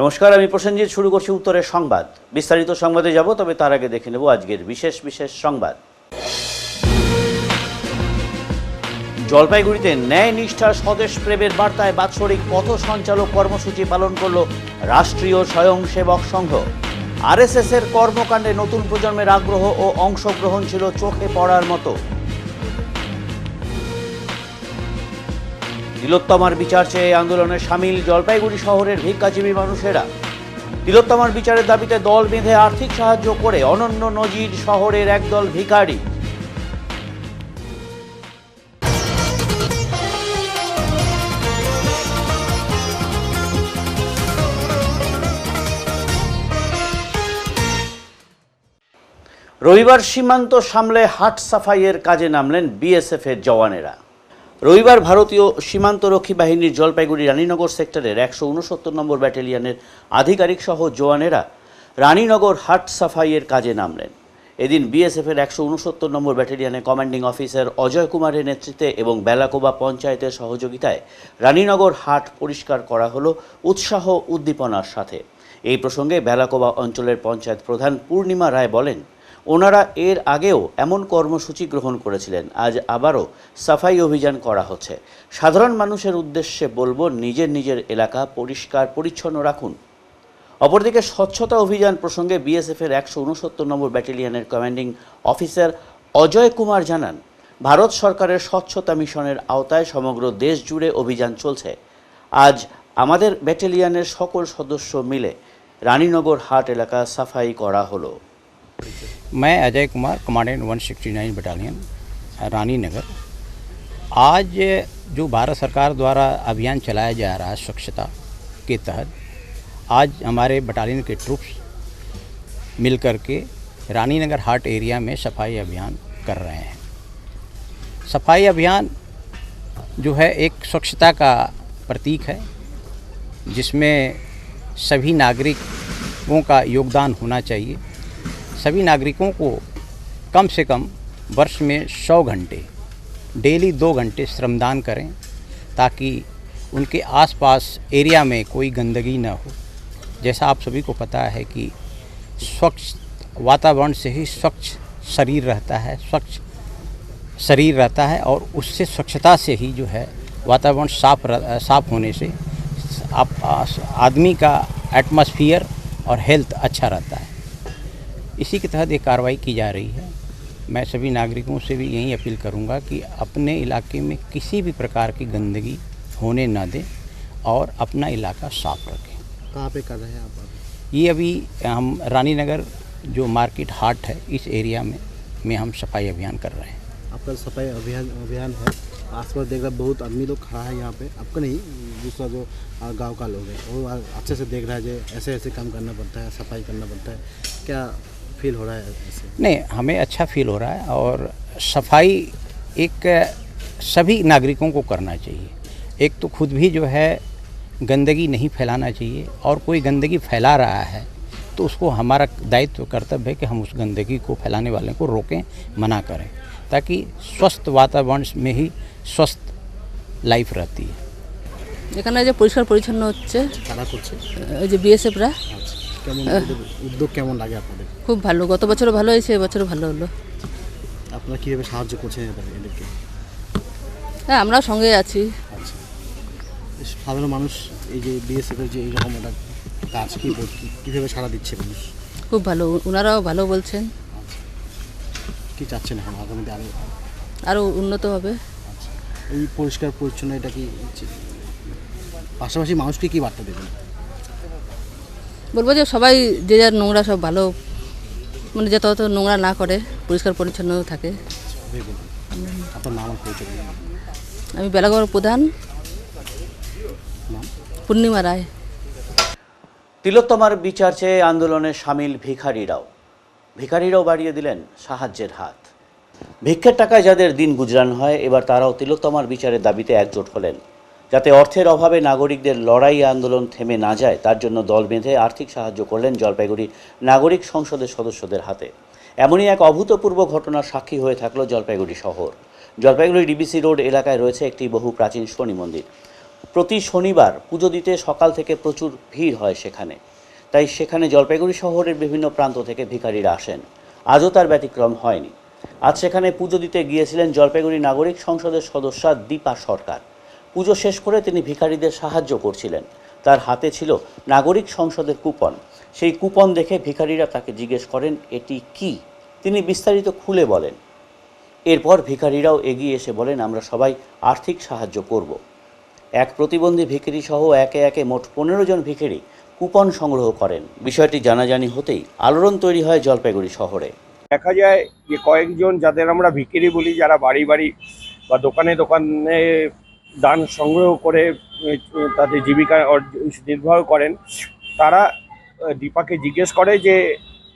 নমস্কার, আমি প্রসেনজিৎ। শুরু করছি উত্তরের সংবাদ। বিস্তারিত সংবাদে যাব, তবে তার আগে দেখে নেব আজকের বিশেষ সংবাদ। জলপাইগুড়িতে ন্যায় নিষ্ঠার স্বদেশ প্রেমের বার্তায় বাৎসরিক পথ সঞ্চালক কর্মসূচি পালন করল রাষ্ট্রীয় স্বয়ংসেবক সংঘ। আরএসএস এর কর্মকাণ্ডে নতুন প্রজন্মের আগ্রহ ও অংশগ্রহণ ছিল চোখে পড়ার মতো। তিলোত্তমার বিচার চেয়ে আন্দোলনে সামিল জলপাইগুড়ি শহরের ভিক্ষাজীবী মানুষেরা। তিলোত্তমার বিচারের দাবিতে দল বেঁধে আর্থিক সাহায্য করে অনন্য নজির শহরের একদল ভিখারি। রবিবার সীমান্ত সামলে হাট সাফাইয়ের কাজে নামলেন বিএসএফ এর জওয়ানেরা। রবিবার ভারতীয় সীমান্তরক্ষী বাহিনীর জলপাইগুড়ি রানীনগর সেক্টরের 169 নম্বর ব্যাটালিয়নের আধিকারিক সহ জওয়ানেরা রানীনগর হাট সাফাইয়ের কাজে নামলেন। এদিন বিএসএফের 169 নম্বর ব্যাটালিয়নের কমান্ডিং অফিসার অজয় কুমারের নেতৃত্বে এবং বেলাকোবা পঞ্চায়েতের সহযোগিতায় রানীনগর হাট পরিষ্কার করা হলো উৎসাহ উদ্দীপনার সাথে। এই প্রসঙ্গে বেলাকোবা অঞ্চলের পঞ্চায়েত প্রধান পূর্ণিমা রায় বলেন, ওনারা এর আগেও এমন কর্মসূচি গ্রহণ করেছিলেন, আজ আবারও সাফাই অভিযান করা হচ্ছে। সাধারণ মানুষের উদ্দেশ্যে বলবো, নিজের নিজের এলাকা পরিষ্কার পরিচ্ছন্ন রাখুন। অপরদিকে স্বচ্ছতা অভিযান প্রসঙ্গে বিএসএফের 169 নম্বর ব্যাটালিয়নের কমান্ডিং অফিসার অজয় কুমার জানান, ভারত সরকারের স্বচ্ছতা মিশনের আওতায় সমগ্র দেশ জুড়ে অভিযান চলছে। আজ আমাদের ব্যাটালিয়নের সকল সদস্য মিলে রানীনগর হাট এলাকা সাফাই করা হলো। मैं अजय कुमार, कमांडेंट 169 बटालियन रानी नगर। आज जो भारत सरकार द्वारा अभियान चलाया जा रहा है स्वच्छता के तहत, आज हमारे बटालियन के ट्रूप्स मिलकर के रानी नगर हाट एरिया में सफाई अभियान कर रहे हैं। सफाई अभियान जो है एक स्वच्छता का प्रतीक है, जिसमें सभी नागरिकों का योगदान होना चाहिए। सभी नागरिकों को कम से कम वर्ष में 100 घंटे डेली 2 घंटे श्रमदान करें, ताकि उनके आसपास एरिया में कोई गंदगी न हो। जैसा आप सभी को पता है कि स्वच्छ वातावरण से ही स्वच्छ शरीर रहता है, और उससे स्वच्छता से ही जो है वातावरण साफ होने से आदमी का एटमॉस्फेयर और हेल्थ अच्छा रहता है। इसी के तहत एक कार्रवाई की जा रही है। मैं सभी नागरिकों से भी यही अपील करूंगा कि अपने इलाके में किसी भी प्रकार की गंदगी होने न दें और अपना इलाका साफ रखें। कहाँ पे कर रहे हैं आप? ये अभी हम रानी नगर जो मार्केट हाट है, इस एरिया में हम सफाई अभियान कर रहे हैं। आपका सफाई अभियान है, आसपास देख रहा बहुत आदमी लोग खड़ा है यहाँ पे, आपका नहीं, दूसरा जो गांव का लोग है वो अच्छे से देख रहा है, जो ऐसे ऐसे काम करना पड़ता है, सफाई करना पड़ता है। क्या फील हो रहा है ऐसे? नहीं, हमें अच्छा फील हो रहा है, और सफाई एक सभी नागरिकों को करना चाहिए। एक तो खुद भी जो है गंदगी नहीं फैलाना चाहिए, और कोई गंदगी फैला रहा है तो उसको हमारा दायित्व कर्तव्य है कि हम उस गंदगी को फैलाने वाले को रोकें, मना करें, ताकि स्वस्थ वातावरण में ही स्वस्थ लाइफ रहती है। এখানে যে পরিষ্কার পরিচ্ছন্ন হচ্ছে, কারা করছে? ওই যে বিএসএফরা। কেমন উদ্যোগ কেমন লাগে আপনাদের? খুব ভালো, গত বছরও ভালো হয়েছে, এবছরও ভালো হলো। আপনারা কীভাবে সাহায্য করছেন এদেরকে? হ্যাঁ, আমরাও সঙ্গে আছি। আচ্ছা, সাধারণ মানুষ এই যে বিএসএফের যে এইরকম একটা কাজ কীভাবে সাড়া দিচ্ছে মানুষ? খুব ভালো, ওনারাও ভালো বলছেন। আচ্ছা, কী চাচ্ছেন এখন আগামীতে আরও উন্নত হবে? আচ্ছা, এই পরিষ্কার পরিচ্ছন্ন এটা কি পাশাপাশি মানুষকে কী বার্তা দেবেন? বলবো যে সবাই যে যার নোংরা সব ভালো, মানে যত নোংরা না করে, পরিষ্কার পরিচ্ছন্ন থাকে। আপনার নাম আর পরিচয়? আমি বেলাগড় প্রধান পূর্ণিমা রায়। তিলোত্তমার বিচার চেয়ে আন্দোলনে সামিল ভিখারিরাও বাড়িয়ে দিলেন সাহায্যের হাত। ভিক্ষের টাকায় যাদের দিন গুজরান হয়, এবার তারাও তিলোত্তমার বিচারের দাবিতে একজোট হলেন। যাতে অর্থের অভাবে নাগরিকদের লড়াই আন্দোলন থেমে না যায়, তার জন্য দল বেঁধে আর্থিক সাহায্য করলেন জলপাইগুড়ি নাগরিক সংসদের সদস্যদের হাতে। এমনই এক অভূতপূর্ব ঘটনার সাক্ষী হয়ে থাকলো জলপাইগুড়ি শহর। জলপাইগুড়ি ডিবিসি রোড এলাকায় রয়েছে একটি বহু প্রাচীন শনি মন্দির। প্রতি শনিবার পুজো দিতে সকাল থেকে প্রচুর ভিড় হয় সেখানে, তাই সেখানে জলপাইগুড়ি শহরের বিভিন্ন প্রান্ত থেকে ভিখারিরা আসেন। আজও তার ব্যতিক্রম হয়নি। আজ সেখানে পুজো দিতে গিয়েছিলেন জলপাইগুড়ি নাগরিক সংসদের সদস্যা দীপা সরকার। পুজো শেষ করে তিনি ভিখারিদের সাহায্য করছিলেন। তার হাতে ছিল নাগরিক সংসদের কুপন। সেই কুপন দেখে ভিখারিরা তাকে জিজ্ঞেস করেন এটি কি। তিনি বিস্তারিত খুলে বলেন। এরপর ভিখারিরাও এগিয়ে এসে বলেন আমরা সবাই আর্থিক সাহায্য করব। এক প্রতিবন্ধী ভিখারি সহ একে একে মোট 15 জন ভিখারি কুপন সংগ্রহ করেন। বিষয়টি জানাজানি হতেই আলোড়ন তৈরি হয় জলপাইগুড়ি শহরে। দেখা যায় যে কয়েকজন যাদের আমরা ভিখারি বলি, যারা বাড়ি বাড়ি বা দোকানে দোকানে দান সংগ্রহ করে তাদের জীবিকা নির্বাহ করেন, তারা দীপাকে জিজ্ঞেস করে যে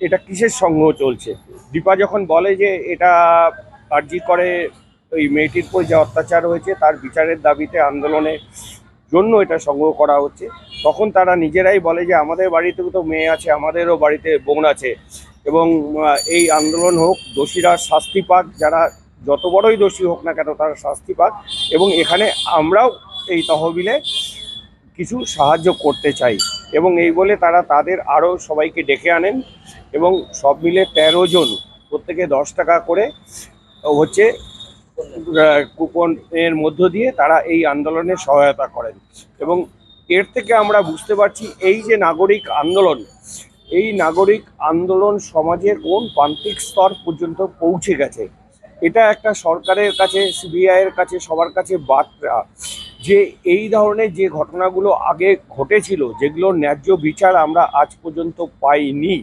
এটা কিসের সংগ্রহ চলছে। দীপা যখন বলে যে এটা আরজি করে ওই মেয়েটির উপর যে অত্যাচার হয়েছে তার বিচারের দাবিতে আন্দোলনের জন্য এটা সংগ্রহ করা হচ্ছে, তখন তারা নিজেরাই বলে যে আমাদের বাড়িতেও তো মেয়ে আছে, আমাদেরও বাড়িতে বোন আছে, এবং এই আন্দোলন হোক, দোষীরা শাস্তি পাক, যারা যত বড়ই দোষী হোক না কেন তারা শাস্তি পাক, এবং এখানে আমরাও এই তহবিলে কিছু সাহায্য করতে চাই। এবং এই বলে তারা তাদের আরও সবাইকে ডেকে আনেন এবং সব মিলে 13 জন, প্রত্যেকে 10 টাকা করে হচ্ছে কুপনের মধ্য দিয়ে তারা এই আন্দোলনে সহায়তা করেন। এবং এর থেকে আমরা বুঝতে পারছি এই যে নাগরিক আন্দোলন, এই নাগরিক আন্দোলন সমাজের কোন প্রান্তিক স্তর পর্যন্ত পৌঁছে গেছে। এটা একটা সরকারের কাছে, সিবিআইয়ের কাছে, সবার কাছে বার্তা যে এই ধরনের যে ঘটনাগুলো আগে ঘটেছিল, যেগুলো ন্যায্য বিচার আমরা আজ পর্যন্ত পাইনি,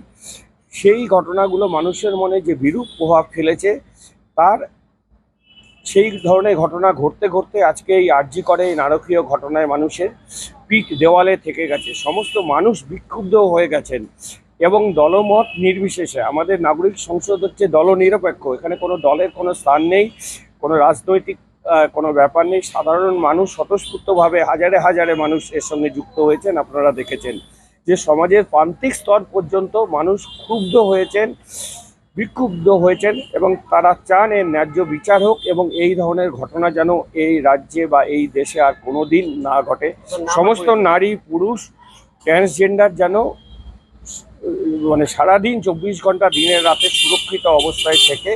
সেই ঘটনাগুলো মানুষের মনে যে বিরূপ প্রভাব ফেলেছে, তার সেই ধরনের ঘটনা ঘটতে ঘটতে আজকে এই আরজি করে এই নারকীয় ঘটনায় মানুষের পিঠ দেওয়ালে থেকে গেছে। সমস্ত মানুষ বিক্ষুব্ধ হয়ে গেছেন এবং দলমত নির্বিশেষে। আমাদের নাগরিক সংসদ হচ্ছে দলনিরপেক্ষ, এখানে কোনো দলের কোনো স্থান নেই, কোনো রাজনৈতিক কোনো ব্যাপার নেই। সাধারণ মানুষ স্বতঃস্ফূর্তভাবে হাজারে হাজারে মানুষ এর সঙ্গে যুক্ত হয়েছেন। আপনারা দেখেছেন যে সমাজের প্রান্তিক স্তর পর্যন্ত মানুষ ক্ষুব্ধ হয়েছেন, বিক্ষুব্ধ হয়েছেন, এবং তারা চান এর ন্যায্য বিচার হোক এবং এই ধরনের ঘটনা যেন এই রাজ্যে বা এই দেশে আর কোনো দিন না ঘটে। সমস্ত নারী পুরুষ ট্রান্সজেন্ডার যেন মানে সারাদিন 24 ঘন্টা দিনের রাতে সুরক্ষিত অবস্থায় থেকে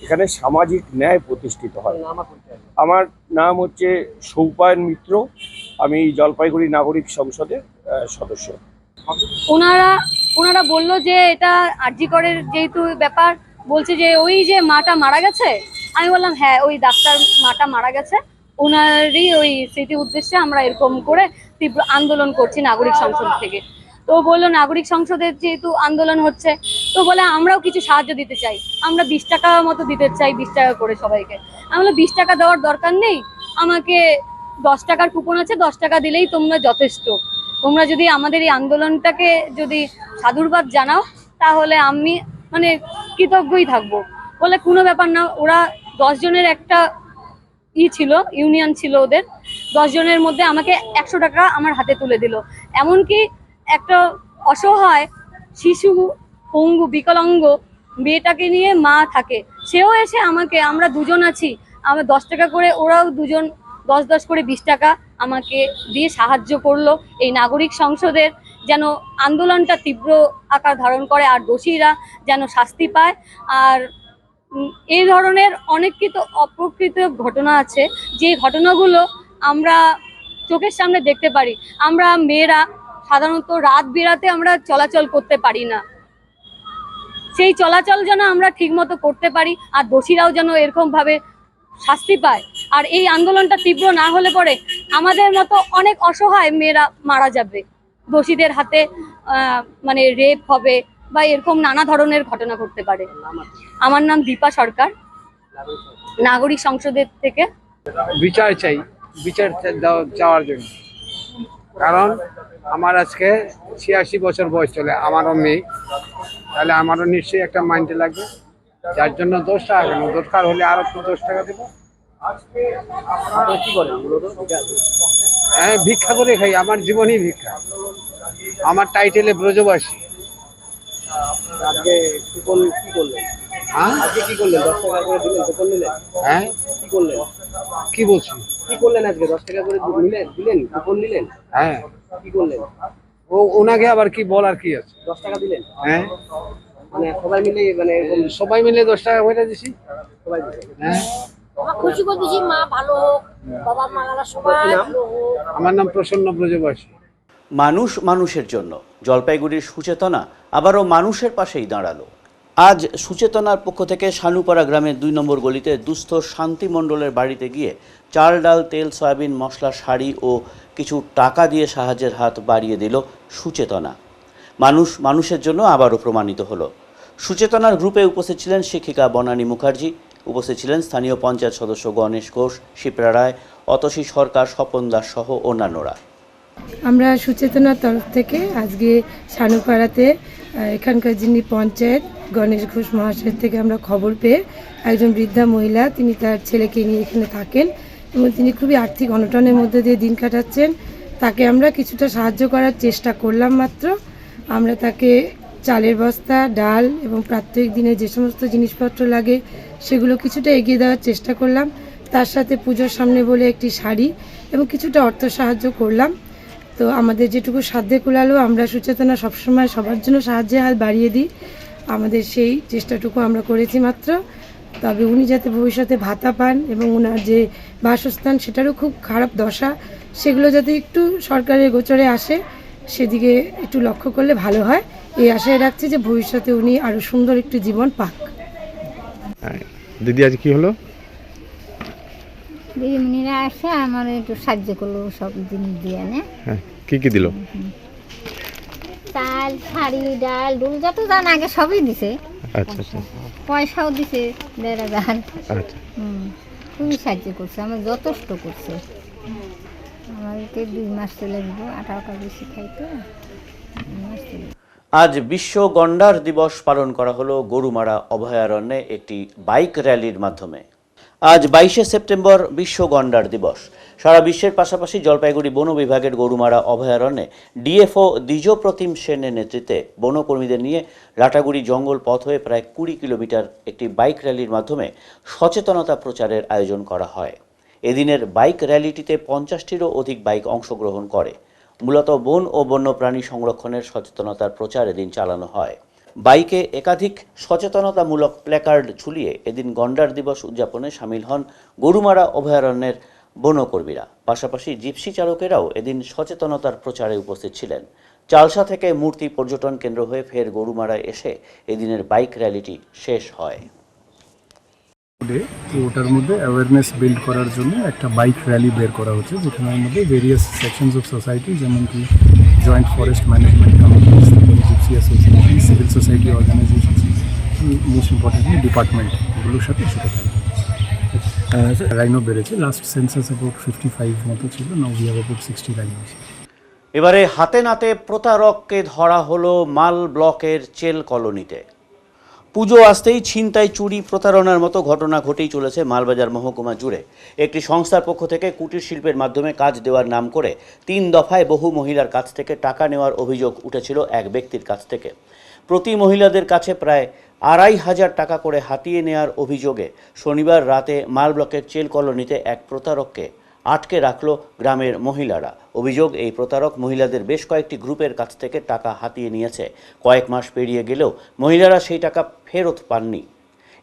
এখানে সামাজিক ন্যায় প্রতিষ্ঠিত হয়। আমার নাম হচ্ছে সৌপায়ন মিত্র, আমি জলপাইগুড়ি নাগরিক সংসদের সদস্য। ওনারা বললো যে এটা আরজি করের যেহেতু ব্যাপার, বলছে যে ওই যে মাটা মারা গেছে। আমি বললাম হ্যাঁ, ওই ডাক্তার মাটা মারা গেছে, ওনারই ওই স্মৃতি উদ্দেশ্যে আমরা এরকম করে তীব্র আন্দোলন করছি নাগরিক সংসদ থেকে। তো বললো নাগরিক সংসদের যেহেতু আন্দোলন হচ্ছে, তো বলে আমরাও কিছু সাহায্য দিতে চাই, আমরা 20 টাকা মতো দিতে চাই, 20 টাকা করে সবাইকে। আমি বললাম 20 টাকা দেওয়ার দরকার নেই, আমাকে 10 টাকার কুপন আছে, 10 টাকা দিলেই তোমরা যথেষ্ট। তোমরা যদি আমাদের এই আন্দোলনটাকে যদি সাধুবাদ জানাও তাহলে আমি মানে কৃতজ্ঞই থাকবো। বলে কোনো ব্যাপার না। ওরা 10 জনের একটা ছিল, ইউনিয়ন ছিল ওদের, 10 জনের মধ্যে আমাকে 100 টাকা আমার হাতে তুলে দিল। এমনকি একটা অসহায় শিশু, পঙ্গু, বিকলাঙ্গ মেয়েটাকে নিয়ে মা থাকে, সেও এসে আমাকে, আমরা দুজন আছি, আমার 10 টাকা করে, ওরাও দুজন 10-10 করে 20 টাকা আমাকে দিয়ে সাহায্য করলো এই নাগরিক সংসদের যেন আন্দোলনটা তীব্র আকার ধারণ করে আর দোষীরা যেন শাস্তি পায়। আর এই ধরনের অনেক কিছু অপ্রকৃত ঘটনা আছে, যে ঘটনাগুলো আমরা চোখের সামনে দেখতে পারি। আমরা মেয়েরা সাধারণত রাত বিরাতে আমরা চলাচল করতে পারি না, সেই চলাচল যেন আমরা ঠিকমতো করতে পারি আর দোষীরাও যেন এরকমভাবে শাস্তি পায়। আর এই আন্দোলনটা তীব্র না হলে পরে আমাদের মতো অনেক অসহায় মেয়েরা মারা যাবে, দোষীদের হাতে মানে রেপ হবে বা এরকম নানা ধরনের ঘটনা ঘটতে পারে। আমার নাম দীপা সরকার, নাগরিক সংসদের থেকে। বিচার চাই, বিচার চাওয়ার জন্য, কারণ আমার আজকে 86 বছর বয়স চলে, আমারও মেয়ে, তাহলে আমারও নিশ্চয়ই একটা মাইন্ডে লাগবে, যার জন্য 10 টাকা কেন, দরকার হলে আরো 10 টাকা দেবো। হ্যাঁ, ভিক্ষা করে খাই, আমার জীবনই ভিক্ষা। আমার টাইটেলে ব্রজবাসী। হ্যাঁ, কি বলছি? কি করলেন আজকে 10 টাকা করে দিলেন কুপন নিলেন হ্যাঁ, কি করলেন ওনাকে আবার কি বলার কি আছে? 10 টাকা দিলেন হ্যাঁ, মানে সবাই মিলে মানে এরকম সবাই মিলে 10 টাকা করে দিছি। সবাই দিলেন হ্যাঁ, আমরা খুশি করতেছি, মা ভালো হোক, বাবা মারা সবাই ভালো হোক। আমার নাম প্রসন্ন ব্রজবাসী। মানুষ মানুষের জন্য জলপাইগুড়ির সুচেতনা আবারও মানুষের পাশেই দাঁড়ালো। আজ সুচেতনার পক্ষ থেকে সানুপাড়া গ্রামের 2 নম্বর গলিতে দুস্থ শান্তি মণ্ডলের বাড়িতে গিয়ে চাল ডাল তেল সয়াবিন মশলা শাড়ি ও কিছু টাকা দিয়ে সাহায্যের হাত বাড়িয়ে দিল সুচেতনা। মানুষ মানুষের জন্য আবারও প্রমাণিত হলো। সুচেতনার গ্রুপে উপস্থিত ছিলেন শিক্ষিকা বনানী মুখার্জি, উপস্থিত ছিলেন স্থানীয় পঞ্চায়েত সদস্য গণেশ ঘোষ, শিপ্রা রায়, অতসী সরকার, স্বপন দাস সহ অন্যান্যরা। আমরা সুচেতনার তরফ থেকে আজকে সানুপাড়াতে এখানকার যিনি পঞ্চায়েত গণেশ ঘোষ মহাশয়ের থেকে আমরা খবর পেয়ে একজন বৃদ্ধা মহিলা, তিনি তার ছেলেকে নিয়ে এখানে থাকেন এবং তিনি খুবই আর্থিক অনটনের মধ্যে দিয়ে দিন কাটাচ্ছেন। তাকে আমরা কিছুটা সাহায্য করার চেষ্টা করলাম মাত্র। আমরা তাকে চালের বস্তা, ডাল এবং প্রাত্যহিক দিনে যে সমস্ত জিনিসপত্র লাগে সেগুলো কিছুটা এগিয়ে দেওয়ার চেষ্টা করলাম। তার সাথে পুজোর সামনে বলে একটি শাড়ি এবং কিছুটা অর্থ সাহায্য করলাম। তো আমাদের যেটুকু সাধ্যে কুলালো, আমরা সুচেতনা সবসময় সবার জন্য সাহায্যের হাত বাড়িয়ে দিই, আমাদের সেই চেষ্টাটুকু আমরা করেছি মাত্র। তবে উনি যাতে ভবিষ্যতে ভাতা পান এবং ওনার যে বাসস্থান সেটারও খুব খারাপ দশা, সেগুলো যাতে একটু সরকারের গোচরে আসে সেদিকে একটু লক্ষ্য করলে ভালো হয়। এই আশায় রাখছি যে ভবিষ্যতে উনি আরও সুন্দর একটু জীবন পাক। দিদি আজ কি হলো? দিদিমণিরা আসে আমার একটু সাহায্য করলো সব জিনিস দিয়ে না। হ্যাঁ, কি দিল? চাল, শাড়ি, ডাল, ডুল যত জান আগে সবই দিছে। আচ্ছা আচ্ছা, পয়সাও দিছে 1500। আচ্ছা, খুবই সাহায্য করছে, আমার যথেষ্ট করছে। আমাদেরকে 2 মাস চলে গেল, আটা বেশি খাইতো। আজ বিশ্ব গন্ডার দিবস পালন করা হলো গরুমারা অভয়ারণ্যে একটি বাইক র্যালির মাধ্যমে। আজ 22শে সেপ্টেম্বর বিশ্ব গন্ডার দিবস। সারা বিশ্বের পাশাপাশি জলপাইগুড়ি বন বিভাগের গরুমারা অভয়ারণ্যে ডিএফও দ্বিজপ্রতিম সেনের নেতৃত্বে বনকর্মীদের নিয়ে লাটাগুড়ি জঙ্গল পথ হয়ে প্রায় 20 কিলোমিটার একটি বাইক র্যালির মাধ্যমে সচেতনতা প্রচারের আয়োজন করা হয়। এদিনের বাইক র্যালিটিতে 50টিরও অধিক বাইক অংশগ্রহণ করে। মূলত বন ও বন্যপ্রাণী সংরক্ষণের সচেতনতার প্রচার এদিন চালানো হয়। বাইকে একাধিক সচেতনতামূলক প্ল্যাকার্ড ঝুলিয়ে এদিন গন্ডার দিবস উদযাপনে সামিল হন গরুমারা অভয়ারণ্যের বনকর্মীরা। পাশাপাশি জিপসি চালকেরাও এদিন সচেতনতার প্রচারে উপস্থিত ছিলেন। চালসা থেকে মূর্তি পর্যটন কেন্দ্র হয়ে ফের গরুমারায় এসে এদিনের বাইক র্যালিটি শেষ হয়। ওটার মধ্যে অ্যাওয়ারনেস বিল্ড করার জন্য একটা বাইক র্যালি বের করা হচ্ছে, যেখানের মধ্যে ভেরিয়াস সেকশনস অফ সোসাইটি, যেমন কি joint forest management committees, gypsy association, civil society organization, most importantly department, এগুলোর সাথে সেটা থাকবে। রাইনো বেড়েছে, লাস্ট সেন্সাস অ্যাবাউট 55 মতো ছিল, now we have about 60 rhinos. এবারে হাতে নাতে প্রতারককে ধরা হলো মাল ব্লকের চেল কলোনিতে। পুজো আসতেই ছিনতাই, চুরি, প্রতারণার মতো ঘটনা ঘটেই চলেছে মালবাজার মহকুমা জুড়ে। একটি সংস্থার পক্ষ থেকে কুটির শিল্পের মাধ্যমে কাজ দেওয়ার নাম করে 3 দফায় বহু মহিলার কাছ থেকে টাকা নেওয়ার অভিযোগ উঠেছিল এক ব্যক্তির কাছ থেকে। প্রতি মহিলাদের কাছে প্রায় 2500 টাকা করে হাতিয়ে নেওয়ার অভিযোগে শনিবার রাতে মাল ব্লকের চেল কলোনিতে এক প্রতারককে আটকে রাখলো গ্রামের মহিলারা। অভিযোগ, এই প্রতারক মহিলাদের বেশ কয়েকটি গ্রুপের কাছ থেকে টাকা হাতিয়ে নিয়েছে। কয়েক মাস পেরিয়ে গেলেও মহিলারা সেই টাকা ফেরত পাননি।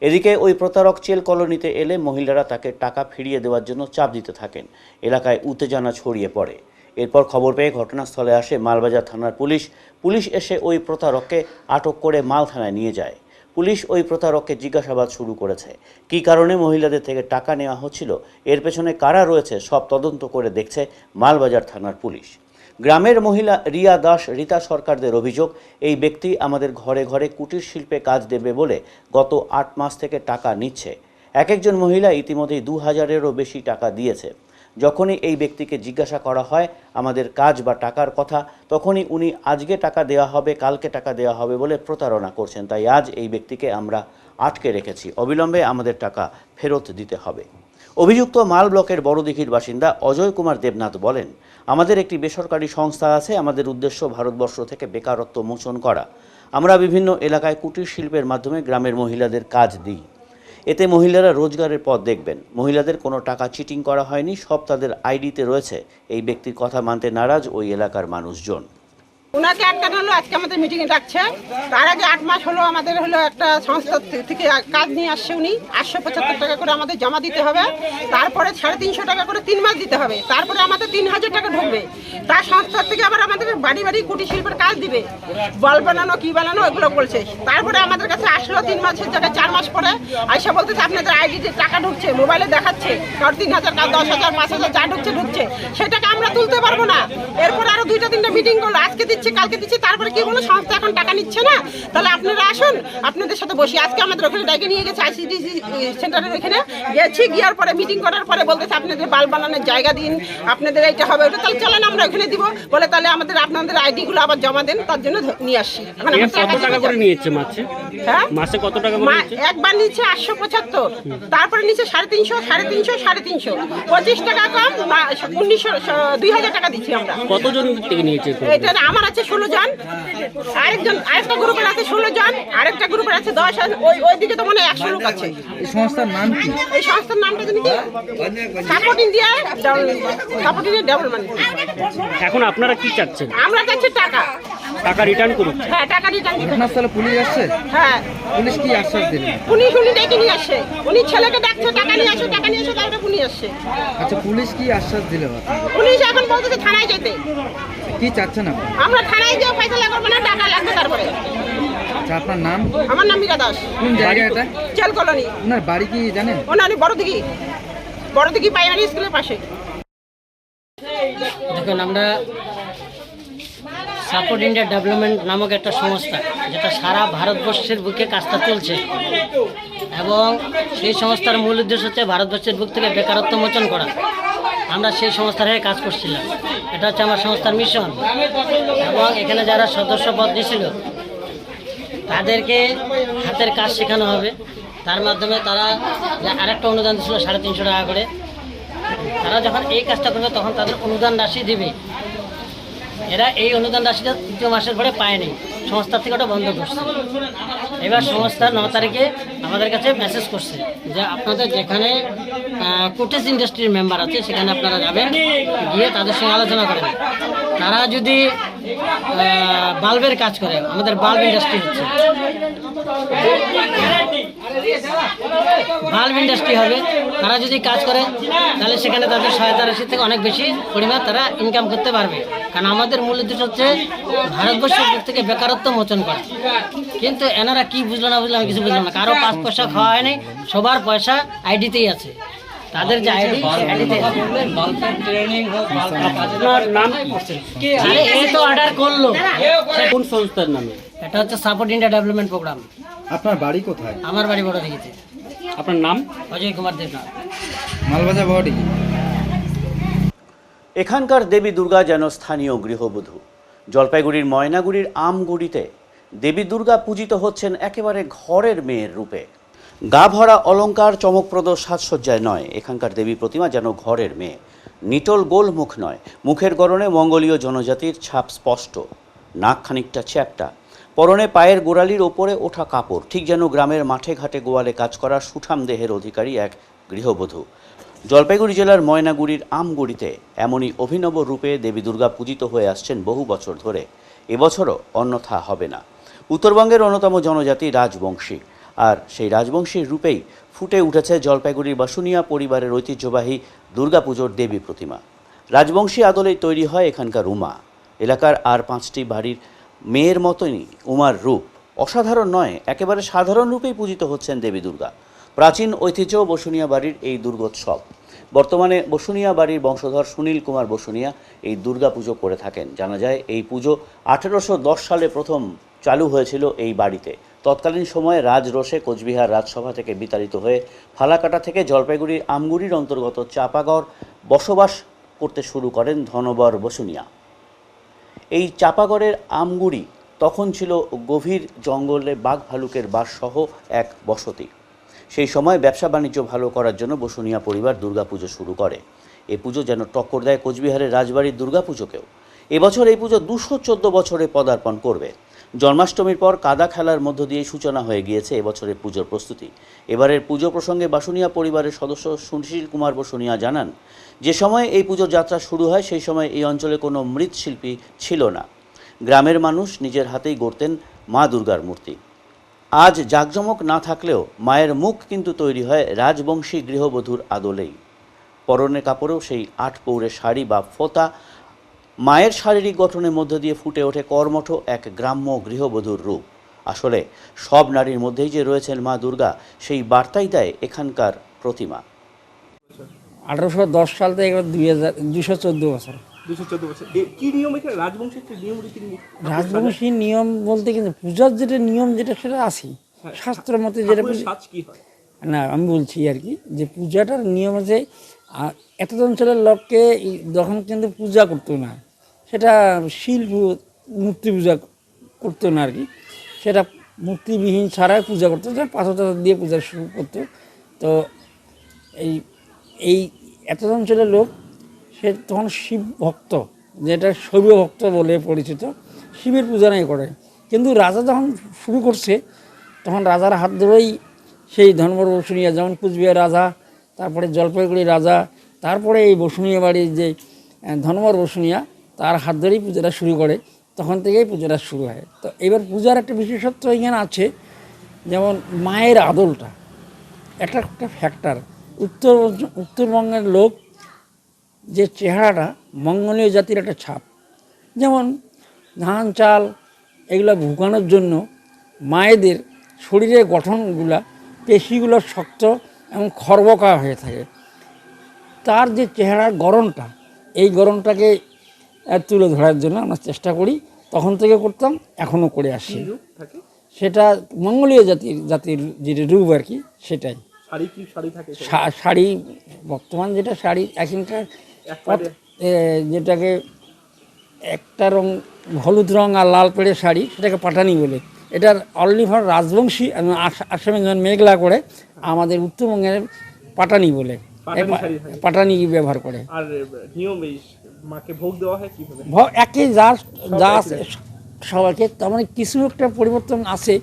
এদিকে ওই প্রতারক চেল কলোনিতে এলে মহিলারা তাকে টাকা ফিরিয়ে দেওয়ার জন্য চাপ দিতে থাকেন। এলাকায় উত্তেজনা ছড়িয়ে পড়ে। এরপর খবর পেয়ে ঘটনাস্থলে আসে মালবাজার থানার পুলিশ। পুলিশ এসে ওই প্রতারককে আটক করে মাল থানায় নিয়ে যায়। পুলিশ ওই প্রতারককে জিজ্ঞাসাবাদ শুরু করেছে। কী কারণে মহিলাদের থেকে টাকা নেওয়া হচ্ছিল, এর পেছনে কারা রয়েছে, সব তদন্ত করে দেখছে মালবাজার থানার পুলিশ। গ্রামের মহিলা রিয়া দাস, রীতা সরকারদের অভিযোগ, এই ব্যক্তি আমাদের ঘরে ঘরে কুটির শিল্পে কাজ দেবে বলে গত 8 মাস থেকে টাকা নিচ্ছে। এক একজন মহিলা ইতিমধ্যেই 2000-এরও বেশি টাকা দিয়েছে। যখনই এই ব্যক্তিকে জিজ্ঞাসা করা হয় আমাদের কাজ বা টাকার কথা, তখনই উনি আজকে টাকা দেওয়া হবে, কালকে টাকা দেওয়া হবে বলে প্রতারণা করছেন। তাই আজ এই ব্যক্তিকে আমরা আটকে রেখেছি, অবিলম্বে আমাদের টাকা ফেরত দিতে হবে। অভিযুক্ত মাল ব্লকের বড়দিঘির বাসিন্দা অজয় কুমার দেবনাথ বলেন, আমাদের একটি বেসরকারি সংস্থা আছে, আমাদের উদ্দেশ্য ভারতবর্ষ থেকে বেকারত্ব মোচন করা। আমরা বিভিন্ন এলাকায় কুটির শিল্পের মাধ্যমে গ্রামের মহিলাদের কাজ দিই। এতে মহিলারা রোজগারের পথ দেখবেন। মহিলাদের কোনো টাকা চিটিং করা হয়নি, সব তাদের আইডিতে রয়েছে। এই ব্যক্তির কথা মানতে নারাজ ওই এলাকার মানুষজন। ওনাকে একটা হলো আজকে আমাদের মিটিংয়ে ডাকছে, তার আগে 8 মাস হলো আমাদের হলো একটা সংস্থা থেকে কাজ নিয়ে আসছে। উনি 875 টাকা করে আমাদের জমা দিতে হবে, তারপরে 350 টাকা করে 3 মাস দিতে হবে, তারপরে আমাদের 3000 টাকা ঢুকবে। তার সংস্থা থেকে আবার আমাদের বাড়ি বাড়ি কুটির শিল্পের কাজ দিবে, বল বানানো কি বানানো এগুলো বলছে। তারপরে আমাদের কাছে আসলো 3 মাসের জায়গায় 4 মাস পরে আইসা বলতেছে আপনাদের আইডিতে টাকা ঢুকছে, মোবাইলে দেখাচ্ছে কারণ 3000 কার 10,000 5,000 যা ঢুকছে সেটাকে আমরা তুলতে পারবো না। এরপর আরো 2-3টা মিটিং করলো, আজকে দিচ্ছে কালকে দিচ্ছে, তারপরে কি বলো সংস্থা এখন টাকা নিচ্ছে না, তাহলে আপনারা আসুন আপনাদের সাথে বসি। আজকে আমাদের ওখানে ডাকে নিয়ে গেছে আইসিডিসি সেন্টারের ওখানে গেছি, গিয়ার পরে মিটিং করার পরে বলতেছে আপনাদের বাল বানানোর জায়গা দিন, আপনাদের এইটা হবে ওটা, তাহলে চলেন আমরা ওখানে দিব বলে, তাহলে আপনাদের আইডি গুলো আবার জমা দেন, তার জন্য নিয়ে আসছি। কত টাকা করে নিয়েছে মাসে? হ্যাঁ মাসে কত টাকা করে নিয়েছে? একবার নিচ্ছে 875, তারপরে নিচ্ছে 350, 25 টাকা কম, 2000 টাকা দিচ্ছি আমরা। কতজন থেকে নিয়েছে? এটা আমার আছে 16 জন, আরেকটা গ্রুপের আছে 16 জন, আরেকটা গ্রুপের আছে 10 জন, ওইদিকে তো মনে হয় 100 লোক আছে। এই সংস্থার নাম কি? এই সংস্থার নামটা জানি কি, সাপোর্ট ইন্ডিয়া ডেভেলপমেন্ট। এখন আপনারা কি চাচ্ছেন? আমরা চাচ্ছি টাকা রিটার্ন করুন। হ্যাঁ টাকা রিটার্ন করুন। ঘটনাস্থলে পুলিশ আসছে? হ্যাঁ পুলিশ কি আশ্বাস দিল? উনি ডেকে নিয়ে আসছে, উনি ছেলেকে ডাকছে টাকা নিয়ে আসো, তারপরে পুলিশ আসছে। আচ্ছা পুলিশ কি আশ্বাস দিল? পুলিশ এখন বলতেছে থানায় যেতে। কি চাচ্ছেন আপনি? আমরা থানায় গিয়ে ফয়সালা করবো না, টাকা লাগবে তারপরে। আচ্ছা আপনার নাম? আমার নাম মীরা দাস। কোন জায়গা এটা? চেল কলোনি। ওনার বাড়ি কি জানেন? ওনার বড়দিঘি প্রাইমারি স্কুলের পাশে। দেখুন, আমরা সাপোর্ট ইন্ডিয়া ডেভেলপমেন্ট নামক একটা সংস্থা, যেটা সারা ভারতবর্ষের বুকে কাজটা চলছে, এবং সেই সংস্থার মূল উদ্দেশ্য হচ্ছে ভারতবর্ষের বুক থেকে বেকারত্ব মোচন করা। আমরা সেই সংস্থার হয়ে কাজ করছিলাম, এটা হচ্ছে আমার সংস্থার মিশন। এবং এখানে যারা সদস্য পদ দিয়েছিল তাদেরকে হাতের কাজ শেখানো হবে, তার মাধ্যমে তারা আরেকটা অনুদান দিয়েছিল 350 টাকা করে। তারা যখন এই কাজটা করবে তখন তাদের অনুদান রাশি দেবে। এরা এই অনুদান রাশিটা 3 মাসের পরে পায়নি, সংস্থা থেকে ওটা বন্ধ করছে। এবার সংস্থা 9 তারিখে আমাদের কাছে মেসেজ করছে যে আপনাদের যেখানে কোটেজ ইন্ডাস্ট্রির মেম্বার আছে সেখানে আপনারা যাবেন, গিয়ে তাদের সঙ্গে আলোচনা করেন। তারা যদি বাল্বের কাজ করে, আমাদের বাল্ব ইন্ডাস্ট্রি হচ্ছে, বাল্ব ইন্ডাস্ট্রি হবে, তারা যদি কাজ করে তাহলে সেখানে তাদের সহায়তা রাশি থেকে অনেক বেশি পরিমাণ তারা ইনকাম করতে পারবে। কারণ আমাদের মূল উদ্দেশ্য হচ্ছে ভারতবর্ষের থেকে বেকারত্ব মোচন করা। কিন্তু এনারা কি বুঝলো না বুঝলো আমি কিছু বুঝলাম না। কারো 5 পয়সা খাওয়া হয়নি, সবার পয়সা আইডিতেই আছে, তাদের যে আইডি আইডিতেই আছে। আপনার নাম কি? আরে এই তো অর্ডার করলো। কোন সংস্থার নামে? এটা হচ্ছে সাপোর্ট ইন্ডিয়া ডেভেলপমেন্ট প্রোগ্রাম। আপনার বাড়ি কোথায়? আমার বাড়ি বড়দিঘিতে। আপনার নাম? অজয় কুমার দেবনাথ। মালবাজার বড়দিঘি। এখানকার দেবী দুর্গা যেন স্থানীয় গৃহবধূ। জলপাইগুড়ির ময়নাগুড়ির আমগুড়িতে দেবী দুর্গা পূজিত হচ্ছেন একেবারে ঘরের মেয়ের রূপে। গা ভরা অলংকার, চমকপ্রদ সাজসজ্জায় নয়, এখানকার দেবী প্রতিমা যেন ঘরের মেয়ে। নিটল গোল মুখ নয়, মুখের গড়নে মঙ্গোলীয় জনজাতির ছাপ স্পষ্ট, নাক খানিকটা চ্যাপ্টা, পরনে পায়ের গোড়ালির ওপরে ওঠা কাপড়, ঠিক যেন গ্রামের মাঠে ঘাটে গোয়ালে কাজ করা সুঠাম দেহের অধিকারী এক গৃহবধূ। জলপাইগুড়ি জেলার ময়নাগুড়ির আমগুড়িতে এমনই অভিনব রূপে দেবী দুর্গা পূজিত হয়ে আসছেন বহু বছর ধরে। এবছরও অন্যথা হবে না। উত্তরবঙ্গের অন্যতম জনজাতি রাজবংশী, আর সেই রাজবংশীর রূপেই ফুটে উঠেছে জলপাইগুড়ির বাসুনিয়া পরিবারের ঐতিহ্যবাহী দুর্গাপুজোর দেবী প্রতিমা। রাজবংশী আদলেই তৈরি হয় এখানকার উমা। এলাকার আর 5টি বাড়ির মেয়ের মতনই উমার রূপ অসাধারণ নয়, একেবারে সাধারণ রূপেই পূজিত হচ্ছেন দেবী দুর্গা। প্রাচীন ঐতিহ্য বসুনিয়া বাড়ির এই দুর্গোৎসব। বর্তমানে বসুনিয়া বাড়ির বংশধর সুনীল কুমার বসুনিয়া এই দুর্গা পুজো করে থাকেন। জানা যায় এই পুজো 1810 সালে প্রথম চালু হয়েছিল এই বাড়িতে। তৎকালীন সময়ে রাজরোষে কোচবিহার রাজসভা থেকে বিতাড়িত হয়ে ফালাকাটা থেকে জলপাইগুড়ির আমগুড়ির অন্তর্গত চাপাগড় বসবাস করতে শুরু করেন ধনবর বসুনিয়া। এই চাপাগড়ের আমগুড়ি তখন ছিল গভীর জঙ্গলে বাঘ ভালুকের বাসসহ এক বসতি। সেই সময় ব্যবসা বাণিজ্য ভালো করার জন্য বসুনিয়া পরিবার দুর্গাপুজো শুরু করে। এ পুজো যেন টক্কর দেয় কোচবিহারের রাজবাড়ির দুর্গাপুজোকেও। এবছর এই পুজো 214 বছরে পদার্পণ করবে। জন্মাষ্টমীর পর কাদা খেলার মধ্য দিয়ে সূচনা হয়ে গিয়েছে এবছরের পুজোর প্রস্তুতি। এবারের পুজো প্রসঙ্গে বাসুনিয়া পরিবারের সদস্য সুশীল কুমার বসুনিয়া জানান, যে সময় এই পুজোর যাত্রা শুরু হয় সেই সময় এই অঞ্চলে কোনো মৃৎশিল্পী ছিল না। গ্রামের মানুষ নিজের হাতেই গড়তেন মা দুর্গার মূর্তি। আজ জাঁকজমক না থাকলেও মায়ের মুখ কিন্তু তৈরি হয় রাজবংশী গৃহবধূর আদলেই। পরনের কাপড়েও সেই ৮ পৌরে শাড়ি বা ফোঁতা। মায়ের শারীরিক গঠনের মধ্য দিয়ে ফুটে ওঠে কর্মঠ এক গ্রাম্য গৃহবধূর রূপ। আসলে সব নারীর মধ্যেই যে রয়েছেন মা দুর্গা, সেই বার্তাই দেয় এখানকার প্রতিমা। 1810 সাল থেকে 214 বছর। 214 বছর। কি নিয়ম এখানে? রাজবংশের কি নিয়ম রীতি? রাজবংশী নিয়ম বলতে কিন্তু পূজার যেটা নিয়ম যেটা সেটা আছে শাস্ত্র মতে যেটা সাজ কি হয় না আমি বলছি আর কি, যে পূজাটার নিয়ম আছে। এত অঞ্চলের লোককে যখন কিন্তু পূজা করতো না, সেটা শিল্প মূর্তি পূজা করতো না আর কি, সেটা মূর্তিবিহীন ছাড়াই পূজা করতো, পাথর দিয়ে পূজা শুরু করতো। তো এই এত অঞ্চলের লোক সে তখন শিব ভক্ত, যেটা শৈব ভক্ত বলে পরিচিত, শিবের পূজা নাই করে। কিন্তু রাজা যখন শুরু করছে তখন রাজার হাত ধরেই সেই ধর্মর বসুনিয়া, যেমন কুচবিহার রাজা, তারপরে জলপাইগুড়ি রাজা, তারপরে এই বসুনিয়া বাড়ির যে ধর্মর বসুনিয়া, তার হাত ধরেই পূজাটা শুরু করে। তখন থেকেই পূজাটা শুরু হয়। তো এবার পূজার একটা বিশেষত্ব এখানে আছে, যেমন মায়ের আদলটা একটা ফ্যাক্টর। উত্তরবঙ্গের লোক যে চেহারাটা মঙ্গলীয় জাতির একটা ছাপ, যেমন ধান চাল এগুলো ভুগানোর জন্য মায়েদের শরীরের গঠনগুলা, পেশিগুলো শক্ত এবং খর্বকা হয়ে থাকে। তার যে চেহারার গড়নটা, এই গড়নটাকে তুলে ধরার জন্য আমরা চেষ্টা করি, তখন থেকে করতাম, এখনও করে আসি। সেটা মঙ্গলীয় জাতির যে রূপ আর কি, সেটাই। শাড়ি বর্তমান যেটা শাড়ি এখানকার যেটাকে একটা রং হলুদ রং আর লাল পেড়ে শাড়ি, সেটাকে পাটানি বলে। এটার অনলি ফর রাজবংশী আসামে যখন মেঘলা করে, আমাদের উত্তরবঙ্গের পাটানি বলে, পাটানি ব্যবহার করে। আর নিয়ম মাকে ভোগ দেওয়া হয় কিভাবে? একে যা আছে সবাইকে, তার মানে কিছু একটা পরিবর্তন আছে।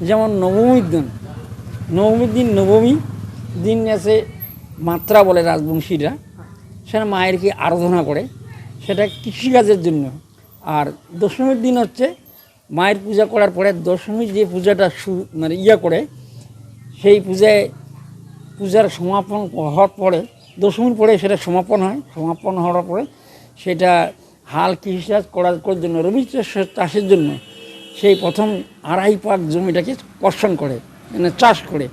যেমন নবমীর দিন নবমী দিন আছে মাত্রা বলে রাজবংশীরা, সেটা মায়ের কি আরাধনা করে, সেটা কৃষিকাজের জন্য। আর দশমীর দিন হচ্ছে মায়ের পূজা করার পরে দশমীর যে পূজাটা মানে করে, সেই পূজার সমাপন হওয়ার পরে, দশমীর পরে সেটা সমাপন হয়। সমাপন হওয়ার পরে সেটা হাল কৃষিকাজ করার জন্য, রবি চাষের জন্য সেই প্রথম 2.5 পাক জমিটাকে কর্ষণ করে, মানে চাষ করে,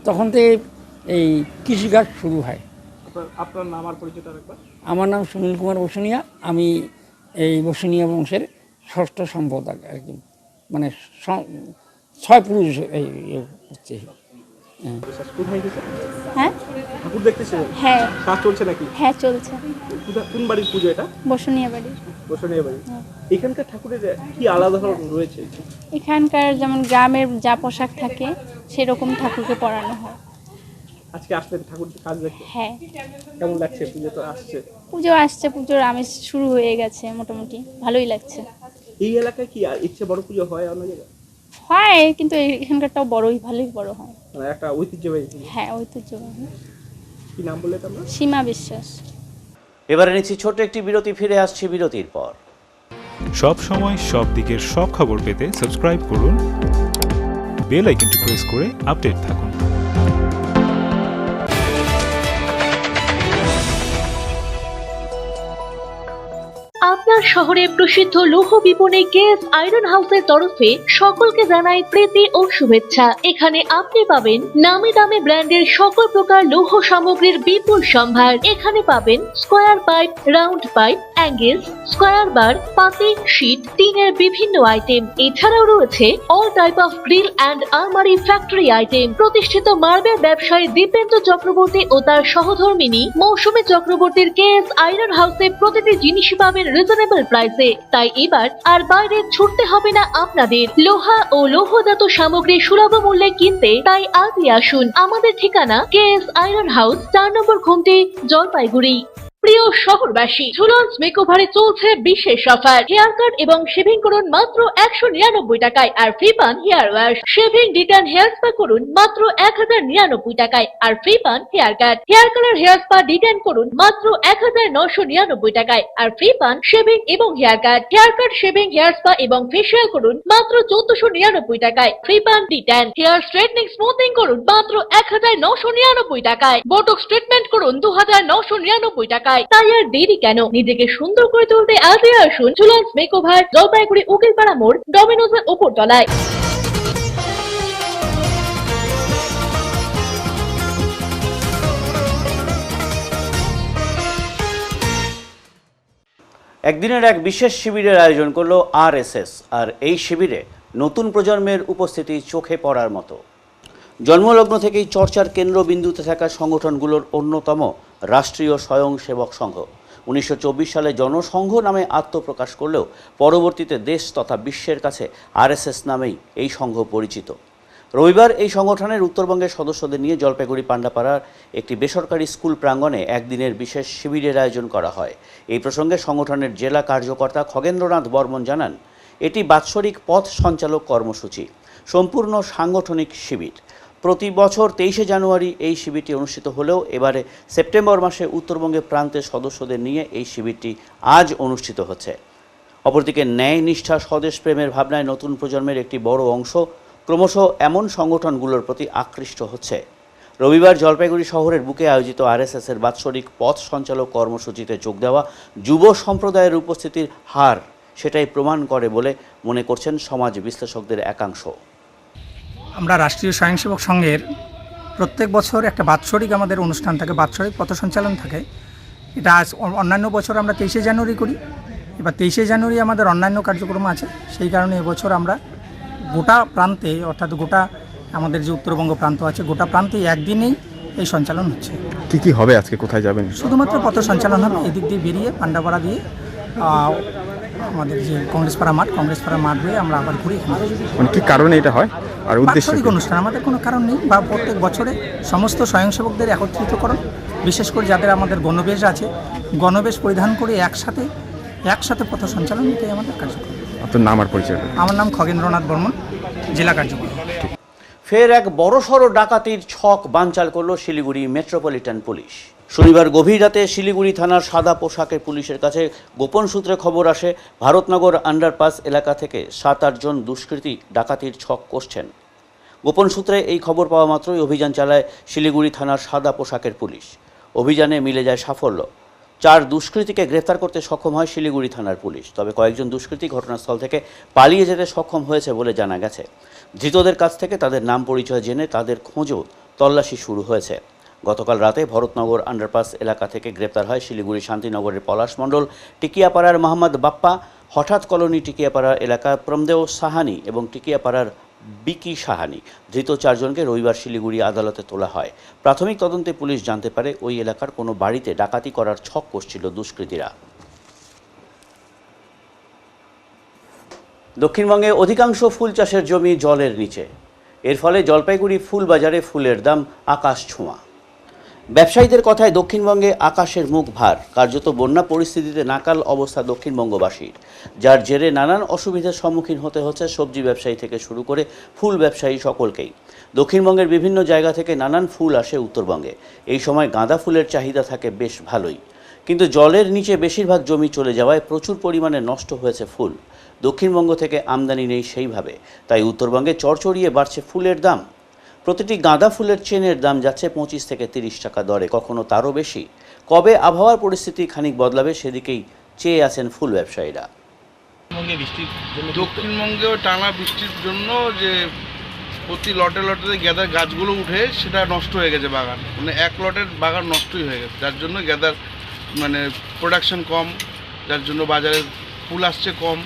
তখন থেকে এই কৃষিকাজ শুরু হয়। আপনার নাম আর পরিচয়টা একবার? আমার নাম সুনীল কুমার বসুনিয়া। আমি এই বসুনিয়া বংশের ষষ্ঠ সম্পাদক আর কি, মানে 6 পুরুষ হচ্ছে। হ্যাঁ ঠাকুর দেখতেছেন? হ্যাঁ। কাজ চলছে নাকি? হ্যাঁ চলছে। কোন বাড়ির পুজো এটা? বসুনিয়া বাড়ির। বসুনিয়া বাড়ি। এখানকার ঠাকুরের কি আলাদা রয়েছে? এখানকার যেমন গ্রামের যা পোশাক থাকে সেরকম ঠাকুরকে পরানো হয়। আজকে আসলে ঠাকুর কাজ দেখতে? হ্যাঁ। কেমন লাগছে? পুজো তো আসছে। পুজোর আমেজ শুরু হয়ে গেছে, মোটামুটি ভালোই লাগছে। এই এলাকায় কি ইচ্ছে বড় পুজো হয় অন্য জায়গায়? হয়, কিন্তু এখানকারটাও ভালোই বড় হয়। মানে একটা ঐতিহ্যবাহী। হ্যাঁ, ঐতিহ্যবাহী। কি নাম বললে তোমরা? সীমা বিশ্বাস। এবারে নিচ্ছি ছোট্ট একটি বিরতি, ফিরে আসছি বিরতির পর। সব সময় সব দিকের সব খবর পেতে সাবস্ক্রাইব করুন, বেল আইকনটি প্রেস করে আপডেট থাকুন। আপনার শহরে প্রসিদ্ধ লৌহ বিপণী কেএস আয়রন হাউসের তরফে সকলকে জানাই প্রীতি ও শুভেচ্ছা। এখানে আপনি পাবেন নামি দামি ব্র্যান্ডের সকল প্রকার লৌহ সামগ্রীর বিপুল সম্ভার। এখানে পাবেন square pipe, round pipe, angles, square bar, পাতি, শীট, টিনের বিভিন্ন আইটেম। এছাড়াও রয়েছে all type of grill and আলমারি ফ্যাক্টরি আইটেম। প্রতিষ্ঠিত মার্বেল ব্যবসায়ী দীপেন্দ্র চক্রবর্তী ও তার সহধর্মিনী মৌসুমী চক্রবর্তীর কেএস আয়রন হাউসে প্রতিটি জিনিসই পাবেন রিজনেবল প্রাইসে। তাই এবার আর বাইরে ছুটতে হবে না আপনাদের। লোহা ও লৌহজাত সামগ্রী সুলভ মূল্যে কিনতে তাই আজই আসুন। আমাদের ঠিকানা কেএস আয়রন হাউস, 4 নম্বর ঘুমটি, জলপাইগুড়ি। প্রিয় শহরবাসী, ঝুলন্স মেকওভারে চলছে বিশেষ অফার। হেয়ার কাট এবং শেভিং করুন মাত্র 199 টাকায় আর ফ্রি পান hair wash. Shaving detan hair spa করুন মাত্র 1099 টাকায় আর ফ্রি পান hair cut. Hair colour hair spa detan করুন মাত্র 1999 টাকায় আর ফ্রি পান শেভিং এবং hair cut. Hair cut, shaving, hair spa এবং ফেসিয়াল করুন মাত্র 1499 টাকায়, ফ্রি পান ডিটান। হেয়ার স্ট্রেটনিং স্মুথিং করুন মাত্র 1999 টাকায়। বোটক্স ট্রিটমেন্ট করুন 2999 টাকায়। তাই আর দেরি কেন, নিজেকে সুন্দর করে তুলতে আজই আসুন ঝুলন্স মেকওভার, জলপাইগুড়ি উকিলপাড়া মোড়, ডমিনোজের উপর তলায়। একদিনের এক বিশেষ শিবিরের আয়োজন করলো আরএসএস, আর এই শিবিরে নতুন প্রজন্মের উপস্থিতি চোখে পড়ার মতো। জন্মলগ্ন থেকেই চর্চার কেন্দ্রবিন্দুতে থাকা সংগঠনগুলোর অন্যতম রাষ্ট্রীয় স্বয়ংসেবক সংঘ 1924 সালে জনসংঘ নামে আত্মপ্রকাশ করলেও পরবর্তীতে দেশ তথা বিশ্বের কাছে আরএসএস নামেই এই সংঘ পরিচিত। রবিবার এই সংগঠনের উত্তরবঙ্গের সদস্যদের নিয়ে জলপাইগুড়ি পান্ডাপাড়ার একটি বেসরকারি স্কুল প্রাঙ্গণে একদিনের বিশেষ শিবিরের আয়োজন করা হয়। এই প্রসঙ্গে সংগঠনের জেলা কার্যকর্তা খগেন্দ্রনাথ বর্মন জানান, এটি বাৎসরিক পথ সঞ্চালক কর্মসূচি, সম্পূর্ণ সাংগঠনিক শিবির। প্রতি বছর 23শে জানুয়ারি এই শিবিরটি অনুষ্ঠিত হলেও এবারে সেপ্টেম্বর মাসে উত্তরবঙ্গের প্রান্তের সদস্যদের নিয়ে এই শিবিরটি আজ অনুষ্ঠিত হচ্ছে। অপরদিকে ন্যায়, নিষ্ঠা, স্বদেশ প্রেমের ভাবনায় নতুন প্রজন্মের একটি বড় অংশ ক্রমশ এমন সংগঠনগুলোর প্রতি আকৃষ্ট হচ্ছে। রবিবার জলপাইগুড়ি শহরের বুকে আয়োজিত আরএসএসের বাৎসরিক পথ সঞ্চালক কর্মসূচিতে যোগ দেওয়া যুব সম্প্রদায়ের উপস্থিতির হার সেটাই প্রমাণ করে বলে মনে করছেন সমাজ বিশ্লেষকদের একাংশ। আমরা রাষ্ট্রীয় স্বয়ংসেবক সংঘের প্রত্যেক বছর একটা বাৎসরিক আমাদের অনুষ্ঠান থাকে, বাৎসরিক পথ সঞ্চালন থাকে। এটা আজ অন্যান্য বছর আমরা 23শে জানুয়ারি করি, এবার 23শে জানুয়ারি আমাদের অন্যান্য কার্যক্রম আছে। সেই কারণে এবছর আমরা গোটা প্রান্তে, অর্থাৎ গোটা আমাদের যে উত্তরবঙ্গ প্রান্ত আছে, গোটা প্রান্তে একদিনেই এই সঞ্চালন হচ্ছে। কি কি হবে আজকে, কোথায় যাবেন? শুধুমাত্র পথ সঞ্চালন হবে, এদিক দিয়ে বেরিয়ে পান্ডাপাড়া দিয়ে আমাদের যে কংগ্রেসপাড়া মাঠ হয়ে আমরা আবার ঘুরে এখানে। মানে কি কারণে এটা হয় আর উদ্দেশ্য? বাৎসরিক অনুষ্ঠান, আমাদের কোনো কারণ নেই। বা প্রত্যেক বছরে সমস্ত স্বয়ংসেবকদের একত্রিতকরণ, বিশেষ করে যাদের আমাদের গণবেশ আছে, গণবেশ পরিধান করে একসাথে পথ সঞ্চালন, এটাই আমাদের কার্যক্রম। আপনার নাম আর পরিচয়? আমার নাম খগেন্দ্রনাথ বর্মন, জেলা কার্যক্রম। ফের এক বড়সড় ডাকাতির ছক বানচাল করল শিলিগুড়ি মেট্রোপলিটন পুলিশ। শনিবার গভীর রাতে শিলিগুড়ি থানার সাদা পোশাকের পুলিশের কাছে গোপন সূত্রে খবর আসে, ভারতনগর আন্ডারপাস এলাকা থেকে 7-8 জন দুষ্কৃতী ডাকাতির ছক কষছেন। গোপন সূত্রে এই খবর পাওয়া মাত্রই অভিযান চালায় শিলিগুড়ি থানার সাদা পোশাকের পুলিশ। অভিযানে মিলে যায় সাফল্য। 4 দুষ্কৃতীকে গ্রেফতার করতে সক্ষম হয় শিলিগুড়ি থানার পুলিশ। তবে কয়েকজন দুষ্কৃতী ঘটনাস্থল থেকে পালিয়ে যেতে সক্ষম হয়েছে বলে জানা গেছে। ধৃতদের কাছ থেকে তাদের নাম পরিচয় জেনে তাদের খোঁজও তল্লাশি শুরু হয়েছে। গতকাল রাতে ভরতনগর আন্ডারপাস এলাকা থেকে গ্রেপ্তার হয় শিলিগুড়ি শান্তিনগরের পলাশ মণ্ডল, টিকিয়াপাড়ার মোহাম্মদ বাপ্পা, হঠাৎ কলোনি টিকিয়াপাড়া এলাকার প্রমদেও সাহানি এবং টিকিয়াপাড়ার বিকি সাহানি। ধৃত 4 জনকে রবিবার শিলিগুড়ি আদালতে তোলা হয়। প্রাথমিক তদন্তে পুলিশ জানতে পারে ওই এলাকার কোনো বাড়িতে ডাকাতি করার ছক কষছিল দুষ্কৃতীরা। দক্ষিণবঙ্গে অধিকাংশ ফুল চাষের জমি জলের নিচে। এর ফলে জলপাইগুড়ি ফুল বাজারে ফুলের দাম আকাশ ছোঁয়া। ব্যবসায়ীদের কথায় দক্ষিণবঙ্গে আকাশের মুখ ভার। কার্যত বন্যা পরিস্থিতিতে নাকাল অবস্থা দক্ষিণবঙ্গবাসীর, যার জেরে নানান অসুবিধার সম্মুখীন হতে হচ্ছে সবজি ব্যবসায়ী থেকে শুরু করে ফুল ব্যবসায়ী সকলকেই। দক্ষিণবঙ্গের বিভিন্ন জায়গা থেকে নানান ফুল আসে উত্তরবঙ্গে। এই সময় গাঁদা ফুলের চাহিদা থাকে বেশ ভালোই, কিন্তু জলের নিচে বেশিরভাগ জমি চলে যাওয়ায় প্রচুর পরিমাণে নষ্ট হয়েছে ফুল। দক্ষিণবঙ্গ থেকে আমদানি নেই সেইভাবে, তাই উত্তরবঙ্গে চড়চড়িয়ে বাড়ছে ফুলের দাম। প্রতিটি গাঁদা ফুলের চেনের দাম যাচ্ছে 25 থেকে 30 টাকা দরে, কখনো তারও বেশি। কবে আবহাওয়ার পরিস্থিতি খানিক বদলাবে সেদিকেই চেয়ে আছেন ফুল ব্যবসায়ীরা। দক্ষিণবঙ্গেও টানা বৃষ্টির জন্য যে প্রতি লটে গ্যাদার গাছগুলো উঠে সেটা নষ্ট হয়ে গেছে বাগান, মানে এক লটের বাগান নষ্টই হয়ে গেছে, যার জন্য গ্যাদার মানে প্রোডাকশন কম, যার জন্য বাজারে ফুল আসছে কম।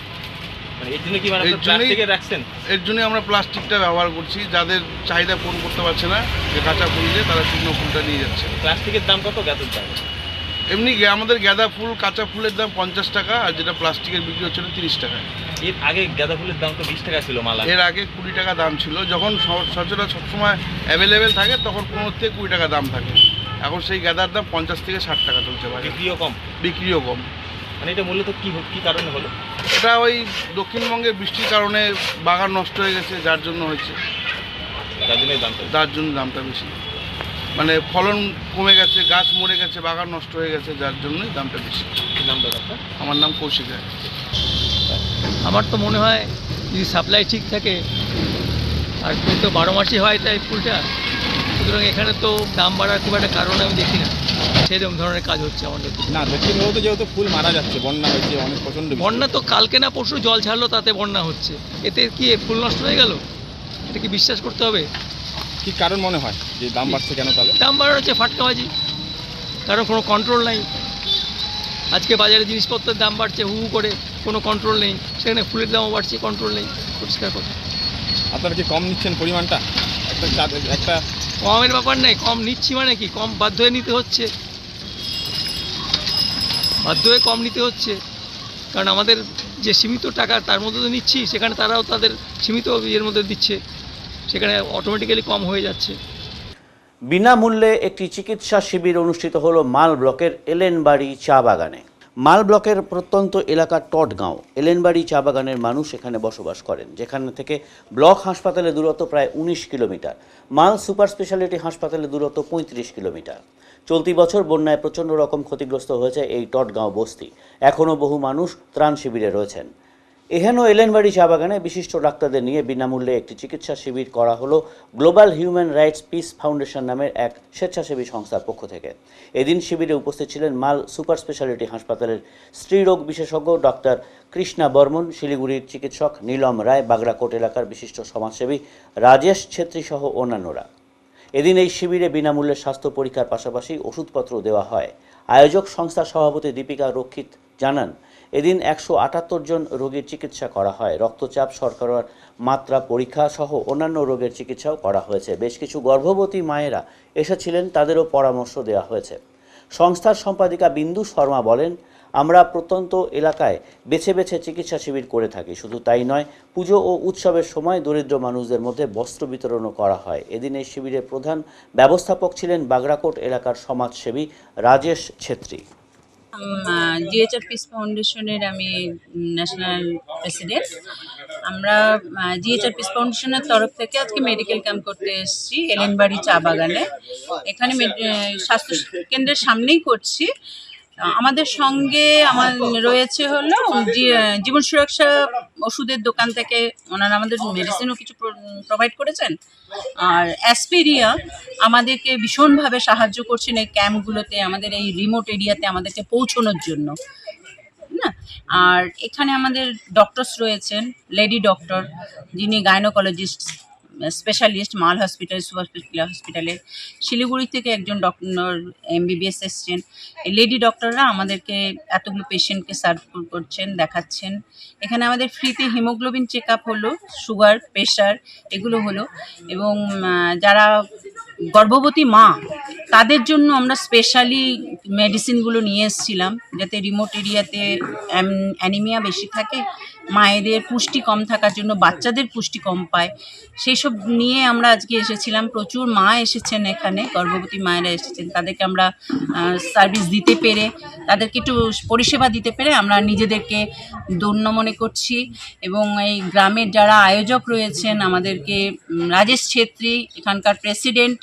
এর জন্যই আমরা প্লাস্টিকটা ব্যবহার করছি, যাদের চাহিদা পূরণ করতে পারছে না যে কাঁচা ফুল দিয়ে, তারা শুকনো ফুলটা নিয়ে যাচ্ছে। প্লাস্টিকের দাম কত গাঁদার দাম? এমনি আমাদের গাঁদা ফুল কাঁচা ফুলের দাম 50 টাকা, আর যেটা প্লাস্টিকের বিক্রি হচ্ছিল 30 টাকা। এর আগে গাঁদা ফুলের দাম তো 20 টাকা ছিল মালা। এর আগে 20 টাকা দাম ছিল, যখন সচরাচর সবসময় অ্যাভেলেবেল থাকে তখন 15 থেকে 20 টাকা দাম থাকে। এখন সেই গাঁদার দাম 50 থেকে 60 টাকা চলছে বাজারে। বিক্রিও কম। মানে এটা মূলত কি কারণে হলো? এটা ওই দক্ষিণবঙ্গে বৃষ্টির কারণে বাগান নষ্ট হয়ে গেছে, যার জন্য হয়েছে, যার জন্য দামটা বেশি। মানে ফলন কমে গেছে, গাছ মরে গেছে, বাগান নষ্ট হয়ে গেছে, যার জন্যই দামটা বেশি। আমার নাম কৌশিক রায়। আমার তো মনে হয় যদি সাপ্লাই ঠিক থাকে, আর ফুল তো 12 মাসই হয় তাই ফুলটা, সুতরাং এখানে তো দাম বাড়ার খুব একটা কারণ আমি দেখি না। সেরকম ধরনের কাজ হচ্ছে আমাদের না। দক্ষিণবঙ্গে যেহেতু ফুল মারা যাচ্ছে, বন্যা হয়েছে, অনেক প্রচণ্ড বন্যা তো কালকে না পরশু জল ছাড়লো, তাতে বন্যা হচ্ছে, এতে কি ফুল নষ্ট হয়ে গেল? এটা কি বিশ্বাস করতে হবে? কি কারণ মনে হয় যে দাম বাড়ছে কেন? তাহলে দাম বাড়ার হচ্ছে ফাটকাবাজি, কারণ কোনো কন্ট্রোল নাই। আজকে বাজারে জিনিসপত্রের দাম বাড়ছে হু করে, কোনো কন্ট্রোল নেই, সেখানে ফুলের দামও বাড়ছে, কন্ট্রোল নেই। পরিষ্কার কথা। আপনারা কি কম নিচ্ছেন পরিমাণটা? একটা কমের ব্যাপার নেই, কম নিচ্ছি মানে কি, কম বাধ্য হয়ে নিতে হচ্ছে, বাধ্য হয়ে কম নিতে হচ্ছে, কারণ আমাদের যে সীমিত টাকা তার মধ্যে তো নিচ্ছি, সেখানে তারাও তাদের সীমিত ইয়ের মধ্যে দিচ্ছে, সেখানে অটোমেটিক্যালি কম হয়ে যাচ্ছে। বিনামূল্যে একটি চিকিৎসা শিবির অনুষ্ঠিত হলো মাল ব্লকের এলেনবাড়ি চা বাগানে। মাল ব্লকের প্রত্যন্ত এলাকা টটগাঁও এলেনবাড়ি চা বাগানের মানুষ এখানে বসবাস করেন, যেখান থেকে ব্লক হাসপাতালের দূরত্ব প্রায় 19 কিলোমিটার, মাল সুপার স্পেশালিটি হাসপাতালের দূরত্ব 35 কিলোমিটার। চলতি বছর বন্যায় প্রচণ্ড রকম ক্ষতিগ্রস্ত হয়েছে এই টটগাঁও বস্তি। এখনও বহু মানুষ ত্রাণ শিবিরে রয়েছেন। এহেন এলেনবাড়ি চা বাগানে বিশিষ্ট ডাক্তারদের নিয়ে বিনামূল্যে একটি চিকিৎসা শিবির করা হলো global human rights piece foundation নামের এক স্বেচ্ছাসেবী সংস্থার পক্ষ থেকে। এদিন শিবিরে উপস্থিত ছিলেন মাল সুপার স্পেশালিটি হাসপাতালের স্ত্রীরোগ বিশেষজ্ঞ ডক্টর কৃষ্ণা বর্মন, শিলিগুড়ির চিকিৎসক নীলম রায়, বাগড়াকোট এলাকার বিশিষ্ট সমাজসেবী রাজেশ ছেত্রী সহ অন্যান্যরা। এদিন এই শিবিরে বিনামূল্যে স্বাস্থ্য পরীক্ষার পাশাপাশি ওষুধপত্র দেওয়া হয়। আয়োজক সংস্থার সভাপতি দীপিকা রক্ষিত জানান, এদিন 178 জন রোগীর চিকিৎসা করা হয়। রক্তচাপ, শর্করার মাত্রা পরীক্ষা সহ অন্যান্য রোগের চিকিৎসাও করা হয়েছে। বেশ কিছু গর্ভবতী মায়েরা এসেছিলেন, তাদেরও পরামর্শ দেওয়া হয়েছে। সংস্থার সম্পাদিকা বিন্দু শর্মা বলেন, আমরা প্রত্যন্ত এলাকায় বেছে বেছে চিকিৎসা শিবির করে থাকি। শুধু তাই নয়, পুজো ও উৎসবের সময় দরিদ্র মানুষদের মধ্যে বস্ত্র বিতরণও করা হয়। এদিন এই শিবিরের প্রধান ব্যবস্থাপক ছিলেন বাগড়াকোট এলাকার সমাজসেবী রাজেশ ছেত্রী। জিএচআর পিস ফাউন্ডেশনের আমি ন্যাশনাল প্রেসিডেন্ট। আমরা জিএচআর পিস ফাউন্ডেশনের তরফ থেকে আজকে মেডিকেল ক্যাম্প করতে এসেছি এলেনবাড়ি চা বাগানে। এখানে স্বাস্থ্য কেন্দ্রের সামনেই করছি। আমাদের সঙ্গে রয়েছে হলো জীবন সুরক্ষা ওষুধের দোকান থেকে ওনারা আমাদের মেডিসিনও কিছু প্রোভাইড করেছেন, আর অ্যাসপেরিয়া আমাদেরকে ভীষণভাবে সাহায্য করছেন এই ক্যাম্পগুলোতে, আমাদের এই রিমোট এরিয়াতে আমাদেরকে পৌঁছানোর জন্য না। আর এখানে আমাদের ডক্টরস রয়েছেন, লেডি ডক্টর যিনি গাইনোকোলজিস্ট স্পেশালিস্ট মাল হসপিটাল সুপার হসপিটালে, শিলিগুড়ি থেকে একজন ডক্টর MBBS এসছেন। এই লেডি ডক্টররা আমাদেরকে এতগুলো পেশেন্টকে সার্ভ করছেন, দেখাচ্ছেন। এখানে আমাদের ফ্রিতে হিমোগ্লোবিন চেক আপ হলো, সুগার, প্রেশার এগুলো হলো, এবং যারা গর্ভবতী মা তাদের জন্য আমরা স্পেশালি মেডিসিনগুলো নিয়ে এসেছিলাম, যাতে রিমোট এরিয়াতে অ্যানিমিয়া বেশি থাকে, মায়েদের পুষ্টি কম থাকার জন্য বাচ্চাদের পুষ্টি কম পায়, সেই সব নিয়ে আমরা আজকে এসেছিলাম। প্রচুর মা এসেছেন এখানে, গর্ভবতী মায়েরা এসেছেন, তাদেরকে আমরা সার্ভিস দিতে পেরে, তাদেরকে একটু পরিষেবা দিতে পেরে আমরা নিজেদেরকে ধন্য মনে করছি। এবং এই গ্রামের যারা আয়োজক রয়েছেন, আমাদেরকে রাজেশ ছেত্রী এখানকার প্রেসিডেন্ট,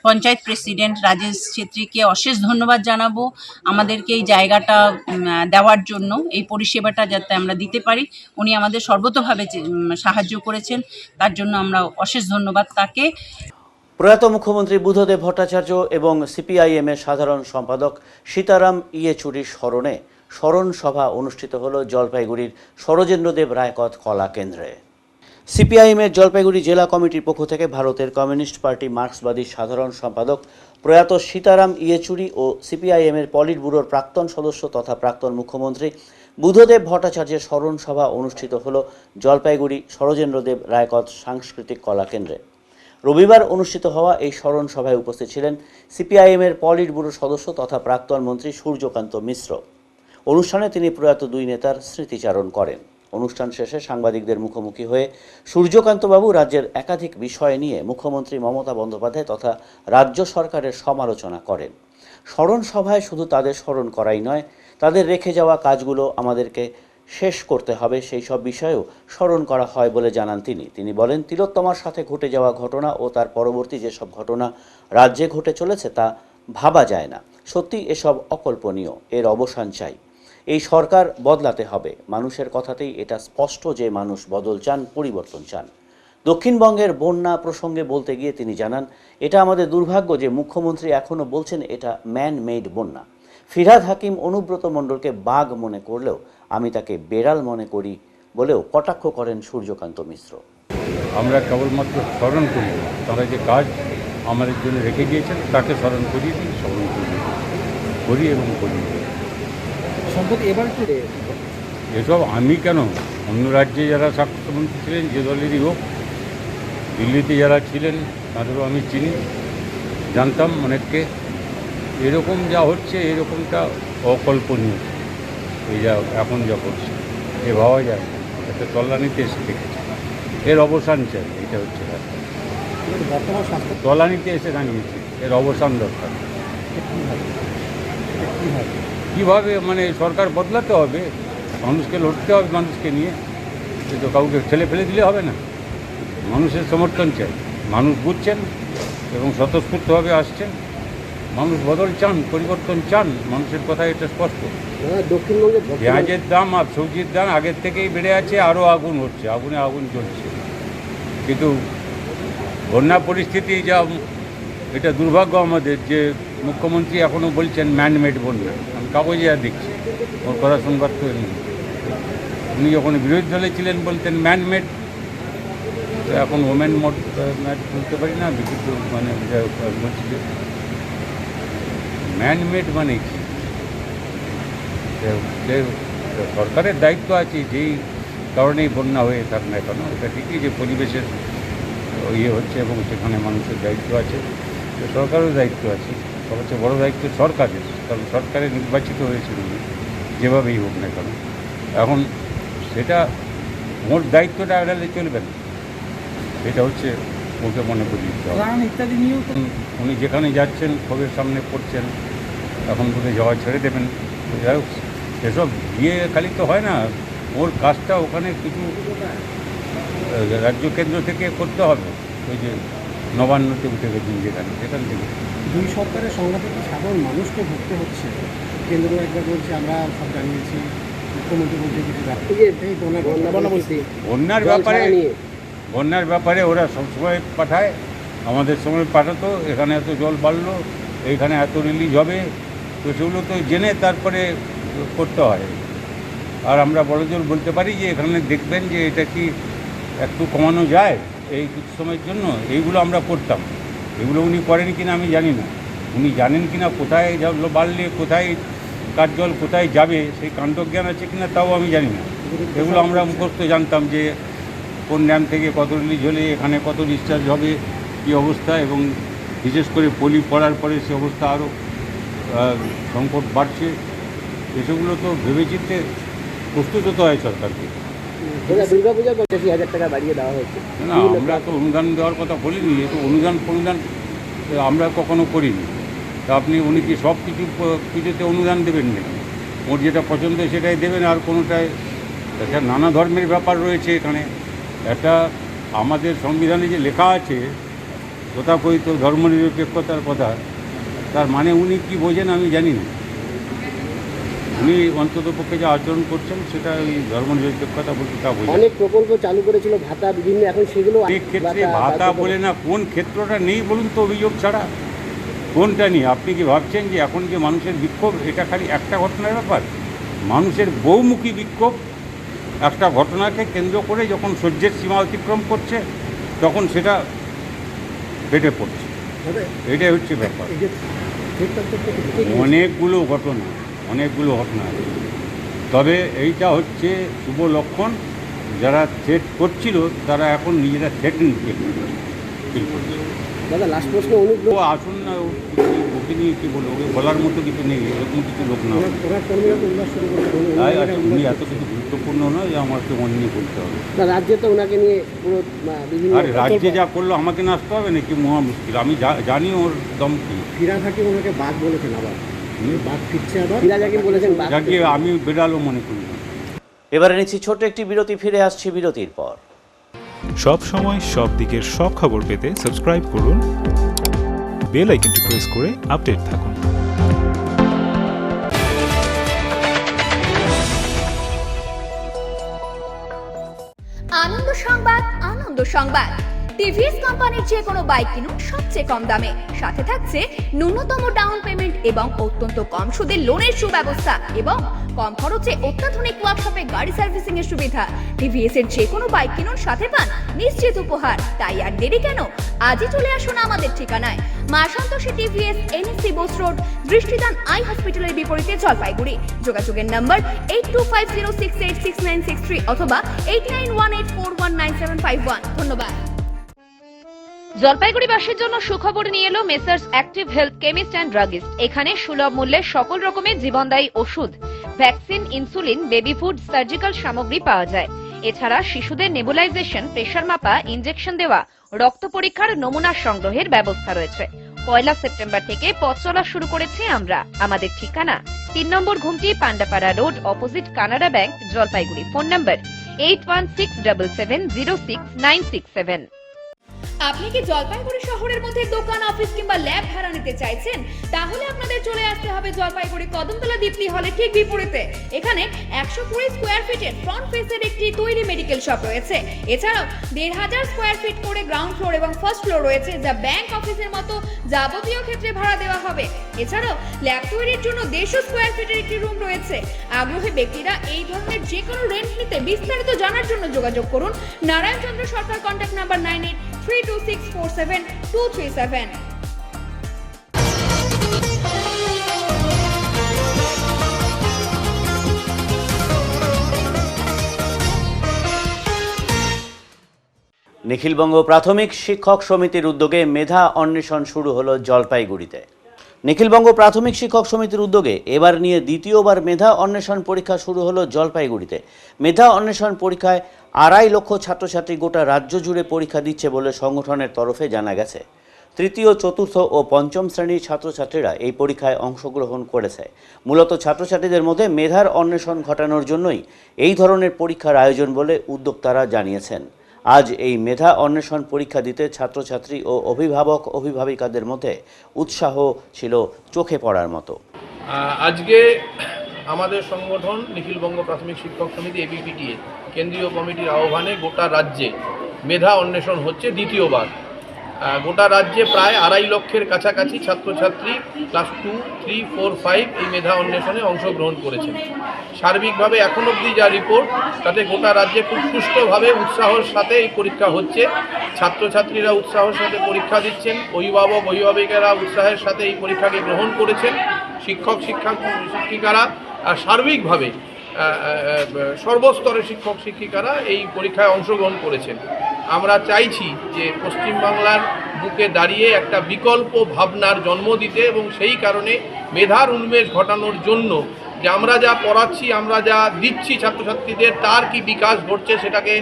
পঞ্চায়েত প্রেসিডেন্ট রাজেশ ছেত্রীকে অশেষ ধন্যবাদ জানাবো আমাদেরকে এই জায়গাটা দেওয়ার জন্য, এই পরিষেবাটা যাতে আমরা দিতে পারি। উনি আমাদের সর্বতোভাবে সাহায্য করেছেন, তার জন্য আমরা অশেষ ধন্যবাদ তাকে। প্রয়াত মুখ্যমন্ত্রী বুদ্ধদেব ভট্টাচার্য এবং CPIM এর সাধারণ সম্পাদক সীতারাম ইয়েচুরির স্মরণে স্মরণ সভা অনুষ্ঠিত হল জলপাইগুড়ির সরোজেন্দ্রদেব রায়কথ কলা কেন্দ্রে। CPIM এর জলপাইগুড়ি জেলা কমিটির পক্ষ থেকে ভারতের কমিউনিস্ট পার্টি মার্ক্সবাদী সাধারণ সম্পাদক প্রয়াত সীতারাম ইয়েচুরি ও CPIM এর পলিট ব্যুরোর প্রাক্তন সদস্য তথা প্রাক্তন মুখ্যমন্ত্রী বুদ্ধদেব ভট্টাচার্যের স্মরণ সভা অনুষ্ঠিত হল জলপাইগুড়ি সরোজেন্দ্রদেব রায়কথ সাংস্কৃতিক কলা কেন্দ্রে। রবিবার অনুষ্ঠিত হওয়া এই স্মরণ সভায় উপস্থিত ছিলেন CPIM এর পলিট ব্যুরোর সদস্য তথা প্রাক্তন মন্ত্রী সূর্যকান্ত মিশ্র। অনুষ্ঠানে তিনি প্রয়াত দুই নেতার স্মৃতিচারণ করেন। অনুষ্ঠান শেষে সাংবাদিকদের মুখোমুখি হয়ে সূর্যকান্তবাবু রাজ্যের একাধিক বিষয় নিয়ে মুখ্যমন্ত্রী মমতা বন্দ্যোপাধ্যায় তথা রাজ্য সরকারের সমালোচনা করেন। স্মরণ সভায় শুধু তাদের স্মরণ করাই নয়, তাদের রেখে যাওয়া কাজগুলো আমাদেরকে শেষ করতে হবে, সেই সব বিষয়েও স্মরণ করা হয় বলে জানান তিনি বলেন, তিলোত্তমার সাথে ঘটে যাওয়া ঘটনা ও তার পরবর্তী যেসব ঘটনা রাজ্যে ঘটে চলেছে তা ভাবা যায় না। সত্যি এসব অকল্পনীয়, এর অবসান চাই। এই সরকার বদলাতে হবে। মানুষের কথাতেই এটা স্পষ্ট যে মানুষ বদল চান, পরিবর্তন চান। দক্ষিণবঙ্গের বন্যা প্রসঙ্গে বলতে গিয়ে তিনি জানান, এটা আমাদের দুর্ভাগ্য যে মুখ্যমন্ত্রী এখনও বলছেন এটা ম্যান মেড বন্যা। ফিরহাদ হাকিম অনুব্রত মণ্ডলকে বাঘ মনে করলেও আমি তাকে বেড়াল মনে করি বলেও কটাক্ষ করেন সূর্যকান্ত মিশ্র। আমরা কেবলমাত্র স্মরণ করি, তারা যে কাজ আমাদের জন্য রেখে গিয়েছেন তাকে স্মরণ করিয়ে দিই, স্মরণ করি এবং করি। সম্প্রতি এবার কি এসব আমি কেন, অন্য রাজ্যে যারা স্বাস্থ্যমন্ত্রী ছিলেন, যে দলেরই হোক, দিল্লিতে যারা ছিলেন তাদেরও আমি চিনি, জানতাম অনেককে। এরকম যা হচ্ছে এরকমটা অকল্পনীয়, এই যা এখন যা করছে এ ভাবা যায় না। একটা তলানিতে এসে দেখেছে, এর অবসান চাই, এটা হচ্ছে বর্তমান স্বাস্থ্য তলানিতে এসে দাঁড়িয়েছে, এর অবসান দরকার। কীভাবে মানে সরকার বদলাতে হবে, মানুষকে লড়তে হবে, মানুষকে নিয়ে, তো কাউকে ঠেলে ফেলে দিলে হবে না। মানুষের সমর্থন চাই, মানুষ বুঝছেন এবং স্বতঃস্ফূর্তভাবে আসছেন। মানুষ বদল চান, পরিবর্তন চান, মানুষের কথা এটা স্পষ্ট। দক্ষিণবঙ্গে পেঁয়াজের দাম আর সবজির দাম আগের থেকেই বেড়ে আছে, আরও আগুন হচ্ছে, আগুনে আগুন জ্বলছে। কিন্তু বন্যা পরিস্থিতি যা, এটা দুর্ভাগ্য আমাদের যে মুখ্যমন্ত্রী এখনও বলছেন ম্যানমেড বন্যা। আমি কাগজে আর দেখছি, ওর কথা শুনবার তো নেই। উনি যখন বিরোধী দলে ছিলেন বলতেন ম্যানমেড, তো এখন ওমেন ম্যাড বলতে পারি না, কিন্তু মানে বলছি যে ম্যানমেড মানে কি? সরকারের দায়িত্ব আছে, যেই কারণেই বন্যা হয়ে থাক না কেন, এটা ঠিকই যে পরিবেশের ইয়ে হচ্ছে এবং সেখানে মানুষের দায়িত্ব আছে, সরকারের দায়িত্ব আছে। সবচেয়ে বড় দায়িত্ব সরকারের, কারণ সরকারে নির্বাচিত হয়েছিল যেভাবেই হোক না কেন। এখন সেটা ওর দায়িত্বটা এড়ালে চলবে না, এটা হচ্ছে ওকে মনে করি দিতে হবে। ইত্যাদি নিয়েও উনি যেখানে যাচ্ছেন খবরের সামনে পড়ছেন, এখন বোধহয় যাওয়া ছেড়ে দেবেন। যাই হোক, এসব দিয়ে খালি তো হয় না, ওর কাজটা ওখানে কিছু রাজ্য কেন্দ্র থেকে করতে হবে। ওই যে নবান্নতে উঠে গেছেন যেখানে, সেখান থেকে দুই সরকারের সংঘাতে সাধারণ মানুষকে ভুগতে হচ্ছে। কেন্দ্র একবার বলছে আমরা সব জানিয়েছি, মুখ্যমন্ত্রী বলছে কিছু বন্যার ব্যাপারে ওরা সবসময় পাঠায়, আমাদের সময় পাঠাতো, এখানে এত জল বাড়লো, এইখানে এত রিলিজ হবে, তো সেগুলো তো জেনে তারপরে করতে হয়। আর আমরা বড়জোর বলতে পারি যে এখানে দেখবেন যে এটা কি একটু কমানো যায় এই কিছু সময়ের জন্য, এইগুলো আমরা করতাম। এগুলো উনি করেন কিনা আমি জানি না, উনি জানেন কিনা কোথায় জল বাড়লে কোথায় কার জল কোথায় যাবে সেই কাণ্ডজ্ঞান আছে কিনা তাও আমি জানি না। এগুলো আমরা মুখস্থ জানতাম যে কোন ড্যাম থেকে কত রিলিজ হলে এখানে কত ডিসচার্জ হবে, কী অবস্থা, এবং বিশেষ করে পলি পড়ার পরে সে অবস্থা আরও সংকট বাড়ছে। এসবগুলো তো ভেবেচিন্তে প্রস্তুত হতে হয় সরকারকে। দুর্গাপূজার 85,000 টাকা বাড়িয়ে দেওয়া হয়েছে। না, আমরা তো অনুদান দেওয়ার কথা বলিনি, এ তো অনুদান আমরা কখনো করিনি। তা উনি কি সব কিছুতে অনুদান দেবেন নাকি? ওর যেটা পছন্দ সেটাই দেবেন, আর কোনোটায় একটা নানা ধর্মের ব্যাপার রয়েছে এখানে। একটা আমাদের সংবিধানে যে লেখা আছে তথাকথিত ধর্মনিরপেক্ষতার কথা, তার মানে উনি কি বোঝেন আমি জানি না। উনি অন্তত পক্ষে যে আচরণ করছেন সেটা ওই ধর্মনিরপেক্ষতা বলতে তা বোঝেন। অনেক প্রকল্প চালু করেছিল ভাতা বিভিন্ন, এখন সেগুলো অনেক ক্ষেত্রে ভাতা বলে না, কোন ক্ষেত্রটা নেই বলুন তো অভিযোগ ছাড়া? কোনটা নিয়ে আপনি কি ভাবছেন যে এখন যে মানুষের বিক্ষোভ এটা খালি একটা ঘটনার ব্যাপার? মানুষের বহুমুখী বিক্ষোভ একটা ঘটনাকে কেন্দ্র করে যখন সহ্যের সীমা অতিক্রম করছে তখন সেটা বেড়ে পড়ছে, এটাই হচ্ছে ব্যাপার। অনেকগুলো ঘটনা আছে, তবে এইটা হচ্ছে শুভ লক্ষণ। যারা থ্রেট করছিল তারা এখন নিজেরা থ্রেট ফিল করছে। দাদা লাস্ট প্রশ্ন অনুগ্রহ ও আসুন না, ওকে নিয়ে কী বলবো, ওকে বলার মতো কিছু নেই, এরকম কিছু লোক না। ওনার কর্মীরা তো উল্লাস শুরু করেছে, তাই আর উনি এত কিছু গুরুত্বপূর্ণ নয় যে আমাকে মনে নিয়ে বলতে হবে। না রাজ্যে তো ওনাকে নিয়ে পুরো বিভিন্ন আর রাজ্যে যা করলো আমাকে না আসতে হবে নাকি, মহা মুশকিল। আমি জানি ওর দম কি। ফিরাজ হাকিম ওনাকে বাঘ বলেছেন, আবার বাঘ ফিরছে, আবার ফিরাজ হাকিম বলেছেন বাঘ, যাকে আমি বেড়ালও মনে করি না। এবারে নিচ্ছি ছোট্ট একটি বিরতি, ফিরে আসছি বিরতির পর। সব সময় সব দিকের সব খবর পেতে সাবস্ক্রাইব করুন, বেল আইকনটি প্রেস করে আপডেট থাকুন। আনন্দ সংবাদ, আনন্দ সংবাদ। টিভিএস কোম্পানির যে কোনো বাইক কিনুন সবচেয়ে কম দামে, সাথে থাকছে ন্যূনতম ডাউন পেমেন্ট এবং অত্যন্ত কম সুদে লোনের সুব্যবস্থা এবং কম খরচে অত্যাধুনিক ওয়ার্কশপে গাড়ি সার্ভিসিং এর সুবিধা। টিভিএস এর যে কোনো বাইক কিনুন সাথে পান নিশ্চিত উপহার। তাই আর দেরি কেন, আজই চলে আসুন আমাদের ঠিকানায়, মা Santoshi TVS, NSC Bose road, Drishtidan I হসপিটালের বিপরীতে, জলপাইগুড়ি। যোগাযোগের নম্বর 8250686963 অথবা 8918419751। ধন্যবাদ। জলপাইগুড়িবাসীর জন্য সুখবর নিয়ে এলো messrs active health chemist and druggist. এখানে সুলভ মূল্যে সকল রকমের জীবনদায়ী ওষুধ, vaccine, insulin, baby food, surgical সামগ্রী পাওয়া যায়। এছাড়া শিশুদের নেবুলাইজেশন, প্রেশার মাপা, ইনজেকশন দেওয়া, রক্ত পরীক্ষার নমুনা সংগ্রহের ব্যবস্থা রয়েছে। 1 সেপ্টেম্বর থেকে পথ চলা শুরু করেছি আমরা। আমাদের ঠিকানা 3 number Ghumti, Pandapara road, opposite Canada bank, Jalpaiguri. Phone number 8167770967। আপনি কি জলপাইগুড়ি শহরের মধ্যে দোকান, অফিস কিংবা ল্যাব ভাড়া নিতে চাইছেন? তাহলে আপনাদের চলে আসতে হবে জলপাইগুড়ি কদমতলা দীপ্তি হলে ঠিক বিপরীতে। এখানে 120 স্কোয়ার ফিটের ফ্রন্ট ফেসের একটি তৈরি মেডিকেল শপ রয়েছে। এছাড়াও 1500 স্কোয়ার ফিট করে গ্রাউন্ড ফ্লোর এবং ফার্স্ট ফ্লোর রয়েছে, যা ব্যাংক অফিসের মতো যাবতীয় ক্ষেত্রে ভাড়া দেওয়া হবে। এছাড়াও ল্যাব তৈরির জন্য 150 স্কোয়ার ফিটের একটি রুম রয়েছে। আগ্রহী ব্যক্তিরা এই ধরনের যে কোনো রেন্ট নিতে বিস্তারিত জানার জন্য যোগাযোগ করুন নারায়ণচন্দ্র সরকার, কন্ট্যাক্ট নাম্বার 9832647237। নিখিলবঙ্গ প্রাথমিক শিক্ষক সমিতির উদ্যোগে মেধা অন্বেষণ শুরু হলো জলপাইগুড়িতে। নিখিলবঙ্গ প্রাথমিক শিক্ষক সমিতির উদ্যোগে এবার নিয়ে দ্বিতীয়বার মেধা অন্বেষণ পরীক্ষা শুরু হলো জলপাইগুড়িতে। মেধা অন্বেষণ পরীক্ষায় 2.5 লক্ষ ছাত্রছাত্রী গোটা রাজ্য জুড়ে পরীক্ষা দিচ্ছে বলে সংগঠনের তরফে জানা গেছে। তৃতীয়, চতুর্থ ও পঞ্চম শ্রেণীর ছাত্রছাত্রীরা এই পরীক্ষায় অংশগ্রহণ করেছে। মূলত ছাত্রছাত্রীদের মধ্যে মেধার অন্বেষণ ঘটানোর জন্যই এই ধরনের পরীক্ষার আয়োজন বলে উদ্যোক্তারা জানিয়েছেন। আজ এই মেধা অন্বেষণ পরীক্ষা দিতে ছাত্রছাত্রী ও অভিভাবক অভিভাবিকাদের মধ্যে উৎসাহ ছিল চোখে পড়ার মতো। আজকে আমাদের সংগঠন নিখিলবঙ্গ প্রাথমিক শিক্ষক সমিতি ABPTA কেন্দ্রীয় কমিটির আহ্বানে গোটা রাজ্যে মেধা অন্বেষণ হচ্ছে দ্বিতীয়বার। গোটা রাজ্যে প্রায় 2.5 লক্ষের কাছাকাছি ছাত্রছাত্রী ক্লাস 2, 3, 4, 5 এই মেধা অন্বেষণে অংশগ্রহণ করেছেন। সার্বিকভাবে এখন অবধি যা রিপোর্ট, তাতে গোটা রাজ্যে খুব সুষ্ঠুভাবে উৎসাহের সাথে এই পরীক্ষা হচ্ছে। ছাত্রছাত্রীরা উৎসাহের সাথে পরীক্ষা দিচ্ছেন, অভিভাবক অভিভাবিকারা উৎসাহের সাথে এই পরীক্ষাকে গ্রহণ করেছেন। শিক্ষিকারা সার্বিকভাবে সর্বস্তরের শিক্ষক শিক্ষিকারা এই পরীক্ষায় অংশগ্রহণ করেছেন। আমরা চাইছি যে পশ্চিমবাংলার বুকে দাঁড়িয়ে একটা বিকল্প ভাবনার জন্ম দিতে এবং সেই কারণে মেধার উন্মেষ ঘটানোর জন্য যে আমরা যা পড়াচ্ছি, আমরা যা দিচ্ছি ছাত্রছাত্রীদের, তার কি বিকাশ ঘটছে সেটাকে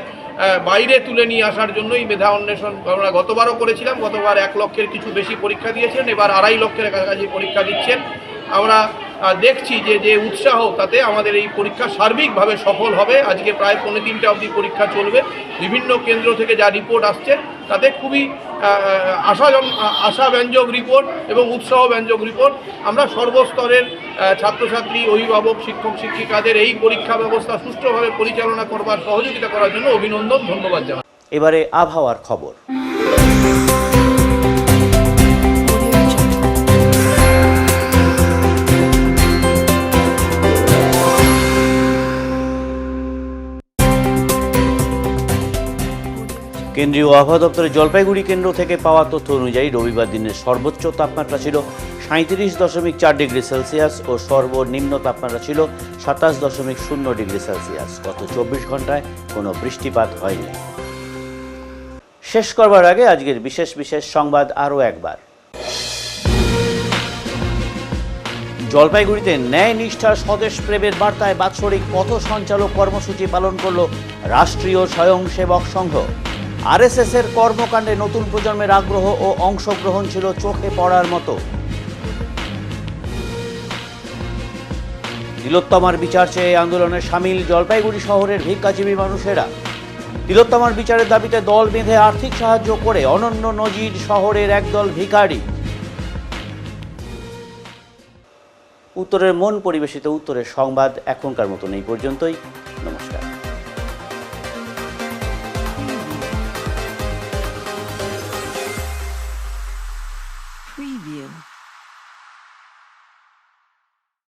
বাইরে তুলে নিয়ে আসার জন্যই মেধা অন্বেষণ আমরা গতবারও করেছিলাম। গতবার 1 লক্ষের কিছু বেশি পরীক্ষা দিয়েছেন, এবার 2.5 লক্ষের কাছাকাছি পরীক্ষা দিচ্ছেন। আমরা দেখছি যে উৎসাহ, তাতে আমাদের এই পরীক্ষা সার্বিকভাবে সফল হবে। আজকে প্রায় 3:45 অবধি পরীক্ষা চলবে। বিভিন্ন কেন্দ্র থেকে যা রিপোর্ট আসছে তাতে খুবই আশাব্যঞ্জক রিপোর্ট এবং উৎসাহব্যঞ্জক রিপোর্ট। আমরা সর্বস্তরের ছাত্রছাত্রী, অভিভাবক, শিক্ষক শিক্ষিকাদের এই পরীক্ষা ব্যবস্থা সুষ্ঠুভাবে পরিচালনা করবার সহযোগিতা করার জন্য অভিনন্দন, ধন্যবাদ জানাই। এবারে আবহাওয়ার খবর। কেন্দ্রীয় আবহাওয়া দপ্তরের জলপাইগুড়ি কেন্দ্র থেকে পাওয়া তথ্য অনুযায়ী রবিবার দিনের সর্বোচ্চ তাপমাত্রা ছিল 37.4 ডিগ্রি সেলসিয়াস ও সর্বনিম্ন তাপমাত্রা ছিল 27.0 ডিগ্রি সেলসিয়াস। গত 24 ঘন্টায় কোনো বৃষ্টিপাত হয়নি। শেষ করবার আগে আজকের বিশেষ সংবাদ আরও একবার। জলপাইগুড়িতে ন্যায় নিষ্ঠার স্বদেশ প্রেমের বার্তায় বাৎসরিক পথ সঞ্চালক কর্মসূচি পালন করল রাষ্ট্রীয় স্বয়ংসেবক সংঘ। আরএসএস এর কর্মকাণ্ডে নতুন প্রজন্মের আগ্রহ ও অংশগ্রহণ ছিল চোখে পড়ার মতো। তিলোত্তমার বিচার চেয়ে আন্দোলনে সামিল জলপাইগুড়ি শহরের ভিক্ষাজীবী মানুষেরা। তিলোত্তমার বিচারের দাবিতে দল বেঁধে আর্থিক সাহায্য করে অনন্য নজির শহরের একদল ভিখারি। উত্তরের মন পরিবেশিত উত্তরের সংবাদ এখনকার মতন এই পর্যন্তই। নমস্কার। Preview.